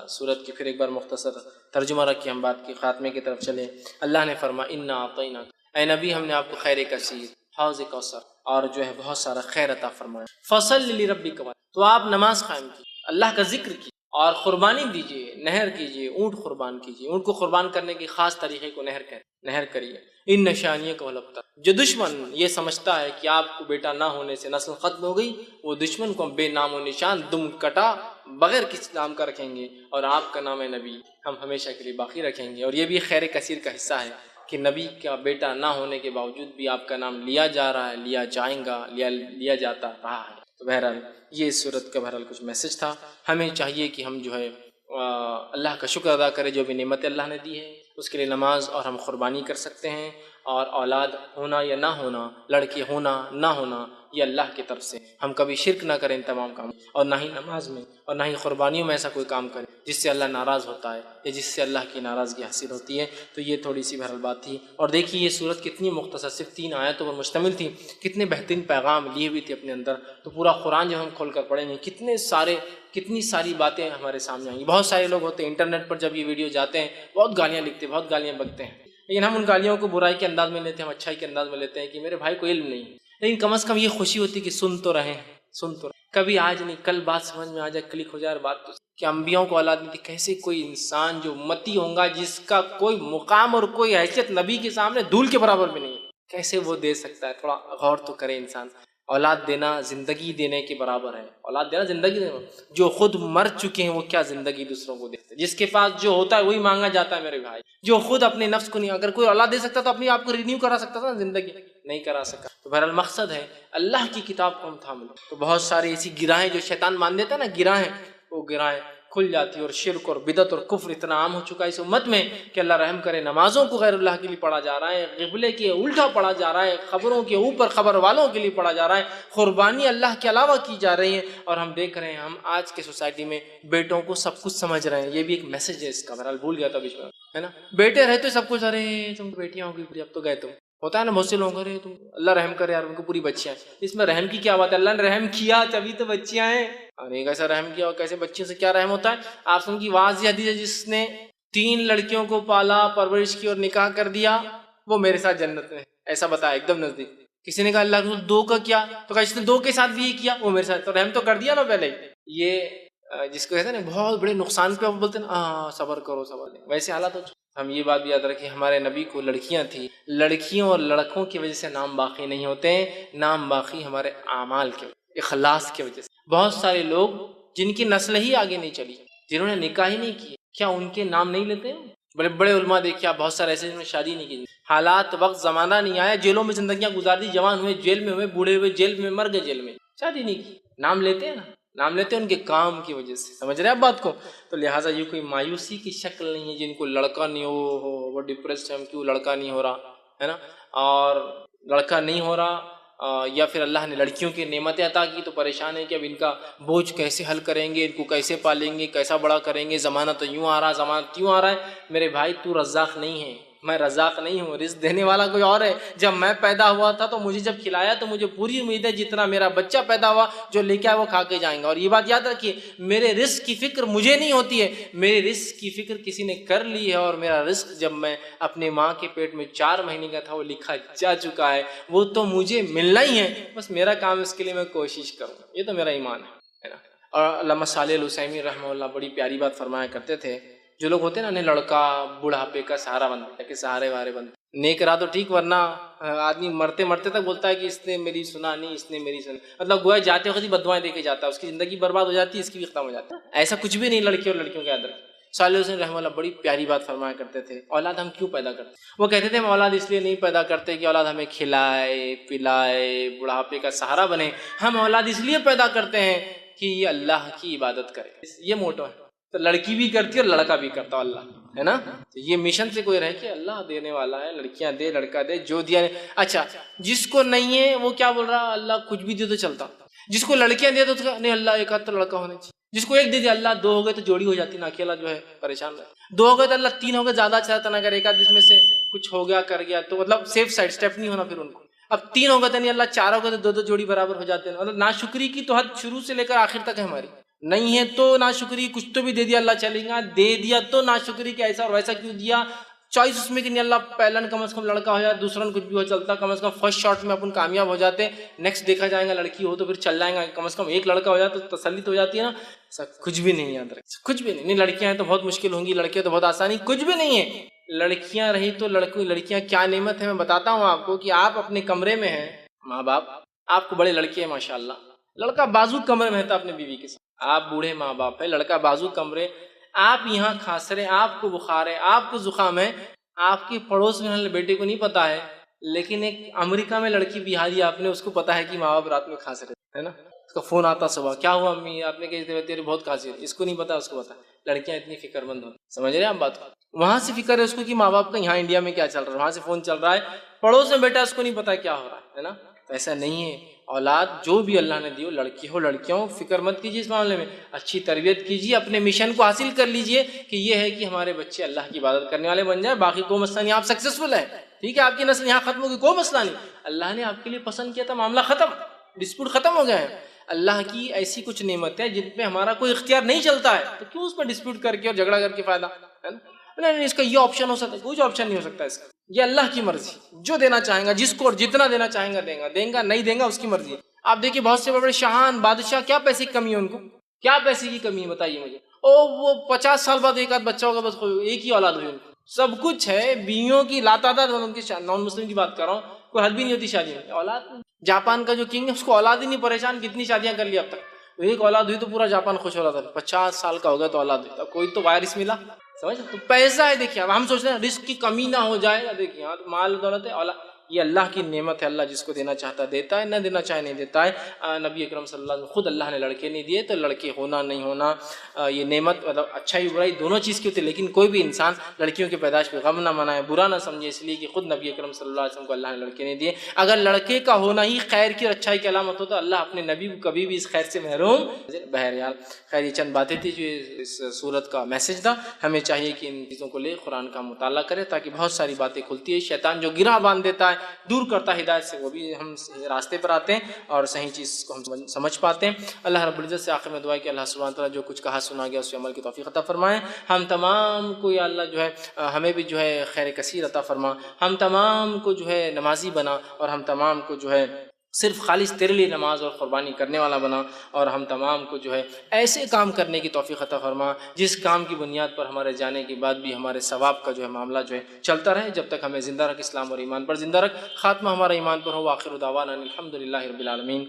صورت کی پھر ایک بار مختصر ترجمہ رکھ کے ہم بات کی خاتمے کی طرف چلیں۔ اللہ نے فرمایا انا اعطیناک، اے نبی ہم نے آپ کو خیر کثیر، حوض کوثر اور جو ہے بہت سارا خیر عطا فرمایا، فصل لربک، تو آپ نماز قائم کی، اللہ کا ذکر کی، اور قربانی دیجیے، نہر کیجیے، اونٹ قربان کیجیے، اونٹ کو قربان کرنے کے خاص طریقے کو نہر کریے۔ ان نشانیوں کو لگتا جو دشمن یہ سمجھتا ہے کہ آپ کو بیٹا نہ ہونے سے نسل ختم ہو گئی، وہ دشمن کو بے نام و نشان دم کٹا بغیر کسی نام کا رکھیں گے، اور آپ کا نام نبی ہم ہمیشہ کے لیے باقی رکھیں گے۔ اور یہ بھی خیر کثیر کا حصہ ہے کہ نبی کا بیٹا نہ ہونے کے باوجود بھی آپ کا نام لیا جا رہا ہے، لیا جائیں گا، لیا جاتا رہا ہے۔ تو بہرحال یہ اس صورت کا بہرحال کچھ میسج تھا۔ ہمیں چاہیے کہ ہم جو ہے اللہ کا شکر ادا کریں جو بھی نعمت اللہ نے دی ہے، اس کے لیے نماز اور ہم قربانی کر سکتے ہیں، اور اولاد ہونا یا نہ ہونا، لڑکے ہونا نہ ہونا، یہ اللہ کی طرف سے، ہم کبھی شرک نہ کریں ان تمام کاموں، اور نہ ہی نماز میں اور نہ ہی قربانیوں میں ایسا کوئی کام کریں جس سے اللہ ناراض ہوتا ہے یا جس سے اللہ کی ناراضگی حاصل ہوتی ہے۔ تو یہ تھوڑی سی بہرحال بات تھی۔ اور دیکھیے یہ صورت کتنی مختصر، صرف 3 آیتوں پر مشتمل تھی، کتنے بہترین پیغام لیے ہوئی تھے اپنے اندر۔ تو پورا قرآن جب ہم کھول کر پڑھیں گے کتنی ساری باتیں ہمارے سامنے آئیں گی۔ بہت سارے لوگ ہوتے ہیں انٹرنیٹ پر جب یہ ویڈیو جاتے ہیں بہت گالیاں لکھتے ہیں، بہت گالیاں بکتے ہیں، لیکن ہم ان گالیوں کو برائی کے انداز میں لیتے ہیں، ہم اچھائی کے انداز میں لیتے ہیں کہ میرے بھائی کو علم نہیں ہے، لیکن کم از کم یہ خوشی ہوتی ہے کہ سن تو رہے ہیں۔ کبھی آج نہیں کل بات سمجھ میں آ جائے، کلک ہو جائے بات تو کہ انبیاؤں کو اولاد نہیں تھی، کیسے کوئی انسان جو امتی ہوگا جس کا کوئی مقام اور کوئی حیثیت نبی کے سامنے دھول کے برابر بھی نہیں ہے، کیسے وہ دے سکتا ہے؟ تھوڑا غور تو کرے انسان۔ اولاد دینا زندگی دینے کے برابر ہے، اولاد دینا زندگی دینا۔ جو خود مر چکے ہیں وہ کیا زندگی دوسروں کو دیتے ہیں؟ جس کے پاس جو ہوتا ہے وہی مانگا جاتا ہے میرے بھائی، جو خود اپنے نفس کو نہیں، اگر کوئی اولاد دے سکتا تو اپنے آپ کو رینیو کرا سکتا تھا، زندگی نہیں کرا سکا۔ تو بہرحال مقصد ہے اللہ کی کتاب کو ہم تھام لیں۔ تو بہت ساری ایسی گرہیں جو شیطان مان دیتا ہے نا، گرہیں، وہ گرہیں کھل جاتی ہے، اور شرک اور بدعت اور کفر اتنا عام ہو چکا ہے اس امت میں کہ اللہ رحم کرے، نمازوں کو غیر اللہ کے لیے پڑھا جا رہا ہے، قبلے کے الٹا پڑھا جا رہا ہے، خبروں کے اوپر خبر والوں کے لیے پڑھا جا رہا ہے، قربانی اللہ کے علاوہ کی جا رہی ہے، اور ہم دیکھ رہے ہیں ہم آج کے سوسائٹی میں بیٹوں کو سب کچھ سمجھ رہے ہیں۔ یہ بھی ایک میسج ہے اس کا، بہرحال بھول گیا تھا بیچ میں، ہے نا، بیٹے رہتے سب کچھ، ارے تم بیٹیاں ہو گئی اب تو گئے تم، ہوتا ہے نا بہت سے لوگ، ارے تم اللہ رحم کرے یار ان کو پوری بچیاں ہیں۔ اس میں رحم کی کیا بات ہے؟ اللہ نے رحم کیا تبھی تو بچیاں ہیں، اور ایک ایسا رحم کیا اور کیسے بچیوں سے کیا رحم ہوتا ہے؟ آپ سن کی واضح حدیث ہے، جس نے 3 لڑکیوں کو پالا، پرورش کی اور نکاح کر دیا، وہ میرے ساتھ جنت میں، ایسا بتایا ایک دم نزدیک۔ کسی نے کہا اللہ رسول 2 کا کیا؟ تو کہا جس نے 2 کے ساتھ بھی یہ کیا وہ میرے ساتھ، تو رحم تو کر دیا نا پہلے ہی۔ یہ جس کو کہتے ہیں نا بہت بڑے نقصان پہ بولتے ہیں نا صبر کرو صبر، ویسے حالات ہو چکے۔ ہم یہ بات بھی یاد رکھیں، ہمارے نبی کو لڑکیاں تھیں، لڑکیوں اور لڑکوں کی وجہ سے نام باقی نہیں ہوتے ہیں، نام باقی ہمارے اعمال کے اخلاص کی وجہ سے۔ بہت سارے لوگ جن کی نسل ہی آگے نہیں چلی، جنہوں نے نکاح ہی نہیں کی، کیا ان کے نام نہیں لیتے ہیں؟ بڑے بڑے علماء دیکھیں آپ، بہت سارے ایسے جنہوں نے شادی نہیں کی، حالات وقت زمانہ نہیں آیا، جیلوں میں زندگیاں گزار دی، جوان ہوئے جیل میں ہوئے، بوڑھے ہوئے جیل میں، مر گئے جیل میں، شادی نہیں کی، نام لیتے ہیں نا، نام لیتے ہیں ان کے کام کی وجہ سے، سمجھ رہے ہیں آپ بات کو؟ تو لہٰذا یہ کوئی مایوسی کی شکل نہیں ہے جن کو لڑکا نہیں ہو وہ ڈپریسڈ ہے، ہم کیوں لڑکا نہیں ہو رہا ہے نا، اور لڑکا نہیں ہو رہا، یا پھر اللہ نے لڑکیوں کی نعمتیں عطا کی تو پریشان ہے کہ اب ان کا بوجھ کیسے حل کریں گے، ان کو کیسے پالیں گے، کیسا بڑا کریں گے، زمانہ تو یوں آ رہا، زمانہ کیوں آ رہا ہے؟ میرے بھائی تو رزاق نہیں ہے، میں رزاق نہیں ہوں، رزق دینے والا کوئی اور ہے۔ جب میں پیدا ہوا تھا تو مجھے جب کھلایا تو مجھے پوری امید ہے جتنا میرا بچہ پیدا ہوا جو لے کے آیا وہ کھا کے جائیں گا۔ اور یہ بات یاد رکھیے، میرے رزق کی فکر مجھے نہیں ہوتی ہے، میرے رزق کی فکر کسی نے کر لی ہے، اور میرا رزق جب میں اپنے ماں کے پیٹ میں 4 مہینے کا تھا وہ لکھا جا چکا ہے، وہ تو مجھے ملنا ہی ہے، بس میرا کام اس کے لیے میں کوشش کروں، یہ تو میرا ایمان ہے نا۔ اور علامہ صالح العثیمین رحمہ اللہ بڑی پیاری بات فرمایا کرتے تھے، جو لوگ ہوتے ہیں نا لڑکا بڑھاپے کا سہارا بنتا ہے کہ سہارے وارے بنتے، نیک رہا تو ٹھیک، ورنہ آدمی مرتے مرتے تک بولتا ہے کہ اس نے میری سنا نہیں، اس نے میری سنا، مطلب گویا جاتے وقت ہی بدوائیں دے کے جاتا ہے، اس کی زندگی برباد ہو جاتی ہے، اس کی بھی ختم ہو جاتا ہے۔ ایسا کچھ بھی نہیں لڑکی اور لڑکیوں کے اندر۔ صالح حسین رحمہ اللہ بڑی پیاری بات فرمایا کرتے تھے، اولاد ہم کیوں پیدا کرتے؟ وہ کہتے تھے ہم اولاد اس لیے نہیں پیدا کرتے کہ اولاد ہمیں کھلائے پلائے بڑھاپے کا سہارا بنے، ہم اولاد اس لیے پیدا کرتے ہیں کہ یہ اللہ کی عبادت کرے، یہ موٹو ہے۔ تو لڑکی بھی کرتی ہے اور لڑکا بھی کرتا اللہ، ہے نا، تو یہ مشن سے کوئی رہے کہ اللہ دینے والا ہے، لڑکیاں دے لڑکا دے، جو دیا اچھا، جس کو نہیں ہے وہ کیا بول رہا اللہ کچھ بھی دے تو چلتا، جس کو لڑکیاں دے تو نہیں اللہ ایک آدھ تو لڑکا ہونا چاہیے، جس کو ایک دے دیا اللہ 2 ہو گئے تو جوڑی ہو جاتی نا، اکیلا جو ہے پریشان رہے، 2 ہو گئے تو اللہ 3 ہو گئے زیادہ اچھا رہتا نا، اگر ایک آدھ جس میں سے کچھ ہو گیا کر گیا تو مطلب سیف سائڈ اسٹیپ نہیں ہونا پھر ان کو، اب 3 ہو گئے تو نہیں اللہ 4 ہو گئے تو 2 جوڑی برابر ہو جاتے ہیں، مطلب ناشکری کی تو حد شروع سے لے کر آخر تک ہے ہماری، نہیں ہے تو ناشکری، کچھ تو بھی دے دیا اللہ چلے گا، دے دیا تو ناشکری کہ ایسا اور ویسا کیوں دیا، چوائس اس میں کہ نہیں اللہ پہلا کم از کم لڑکا ہو جائے، دوسرا کچھ بھی ہو چلتا، کم از کم فرسٹ شاٹ میں اپن کامیاب ہو جاتے، نیکسٹ دیکھا جائے گا لڑکی ہو تو پھر چل جائیں گا، کم از کم ایک لڑکا ہو جائے تو تسلی تو ہو جاتی ہے نا. سب کچھ بھی نہیں ہے اندر، کچھ بھی نہیں. لڑکیاں ہیں تو بہت مشکل ہوں گی، لڑکیاں تو بہت آسانی، کچھ بھی نہیں ہے. لڑکیاں رہی تو لڑکیاں کیا نعمت ہے. میں بتاتا ہوں آپ کو کہ آپ اپنے کمرے میں ہیں، ماں باپ آپ کو بڑے لڑکے ہیں ماشاء اللہ، لڑکا بازو کمرے میں رہتا اپنے بیوی کے ساتھ، آپ بوڑھے ماں باپ ہے، لڑکا بازو کمرے، آپ یہاں کھانس رہے، آپ کو بخار ہے، آپ کو زکام ہے، آپ کے پڑوس میں رہنے والے بیٹے کو نہیں پتا ہے، لیکن ایک امریکہ میں لڑکی بہاری آپ نے، اس کو پتا ہے کہ ماں باپ رات میں کھانس رہے ہے نا، اس کا فون آتا صبح، کیا ہوا امی، آپ نے کہا تیرے بہت کھانسی ہے، اس کو نہیں پتا، اس کو پتا. لڑکیاں اتنی فکر مند ہوتی، سمجھ رہے ہیں آپ بات کو. وہاں سے فکر ہے اس کو کہ ماں باپ کا یہاں انڈیا میں کیا چل رہا ہے، وہاں سے فون چل رہا ہے، پڑوس میں بیٹا اس کو نہیں پتا کیا ہو رہا ہے نا. تو ایسا نہیں ہے. اولاد جو بھی اللہ نے دی ہو، لڑکی ہو لڑکیاں ہو، فکر مت کیجیے اس معاملے میں، اچھی تربیت کیجیے، اپنے مشن کو حاصل کر لیجیے کہ یہ ہے کہ ہمارے بچے اللہ کی عبادت کرنے والے بن جائیں. باقی کوئی مسئلہ نہیں، آپ سکسیسفل ہیں، ٹھیک ہے، آپ کی نسل یہاں ختم ہوگی، کوئی مسئلہ نہیں، اللہ نے آپ کے لیے پسند کیا تھا، معاملہ ختم، ڈسپیوٹ ختم ہو گئے ہیں. اللہ کی ایسی کچھ نعمت ہے جن پہ ہمارا کوئی اختیار نہیں چلتا ہے، تو کیوں اس پہ ڈسپیوٹ کر کے اور جھگڑا کر کے فائدہ ہے نا. نہیں، اس کا یہ آپشن ہو سکتا ہے، کوئی آپشن نہیں ہو سکتا اس کا، یہ اللہ کی مرضی، جو دینا چاہیں گا، جس کو اور جتنا دینا چاہیں گا دیں گا، نہیں دیں گا، اس کی مرضی ہے. آپ دیکھیے بہت سے بڑے بڑے شاہان بادشاہ، کیا پیسے کی کمی ہے ان کو، کیا پیسے کی کمی ہے بتائیے مجھے. وہ 50 سال بعد ایک آدھ بچہ ہوگا، بس ایک ہی اولاد ہوئی ان کو، سب کچھ ہے، بیویوں کی لاتعداد، ان کی نان مسلم کی بات کر رہا ہوں، کوئی حد بھی نہیں ہوتی شادی میں، اولاد. جاپان کا جو کنگ ہے اس کو اولاد ہی نہیں، پریشان کتنی شادیاں کر لی اب تک، ایک اولاد ہوئی تو پورا جاپان خوش ہو رہا تھا. 50 سال کا ہو گیا تو اولاد ہوئی، اب کوئی تو وائرس ملا، سمجھ. تو پیسہ ہے، دیکھیے اب ہم سوچ رہے ہیں رزق کی کمی نہ ہو جائے گا، دیکھیے مال دولت ہے، اولاد یہ اللہ کی نعمت ہے، اللہ جس کو دینا چاہتا دیتا ہے، نہ دینا چاہے نہیں دیتا ہے. نبی اکرم صلی اللہ علیہ وسلم خود اللہ نے لڑکے نہیں دیے، تو لڑکے ہونا نہیں ہونا یہ نعمت، مطلب اچھائی برائی دونوں چیز کی ہوتی ہے. لیکن کوئی بھی انسان لڑکیوں کی پیدائش پہ غم نہ منائے، برا نہ سمجھے، اس لیے کہ خود نبی اکرم صلی اللہ علیہ وسلم کو اللہ نے لڑکے نہیں دیے. اگر لڑکے کا ہونا ہی خیر کی اور اچھائی کی علامت ہو تو اللہ اپنے نبی کو کبھی بھی اس خیر سے محروم. بہرحال خیر، یہ چند باتیں تھی جو اس صورت کا میسج تھا. ہمیں چاہیے کہ ان چیزوں کو لے قرآن کا مطالعہ کرے، تاکہ بہت ساری باتیں کھلتی ہے. شیطان جو گرہ باندھ دیتا ہے، دور کرتا ہے ہدایت سے، وہ بھی ہم راستے پر آتے ہیں اور صحیح چیز کو ہم سمجھ پاتے ہیں. اللہ رب العزت سے آخر میں دعا ہے کہ اللہ سبحانہ وتعالیٰ جو کچھ کہا سنا گیا اس پہ عمل کی توفیق عطا فرمائے. ہم تمام کو یا اللہ جو ہے ہمیں بھی جو ہے خیر کثیر عطا فرما، ہم تمام کو جو ہے نمازی بنا، اور ہم تمام کو جو ہے صرف خالص تیرے لیے نماز اور قربانی کرنے والا بنا، اور ہم تمام کو جو ہے ایسے کام کرنے کی توفیق عطا فرما جس کام کی بنیاد پر ہمارے جانے کے بعد بھی ہمارے ثواب کا جو ہے معاملہ جو ہے چلتا رہے، جب تک ہمیں زندہ رکھ، اسلام اور ایمان پر زندہ رکھ. خاتمہ ہمارا ایمان پر ہو. آخر دعوانا الحمدللہ رب العالمین.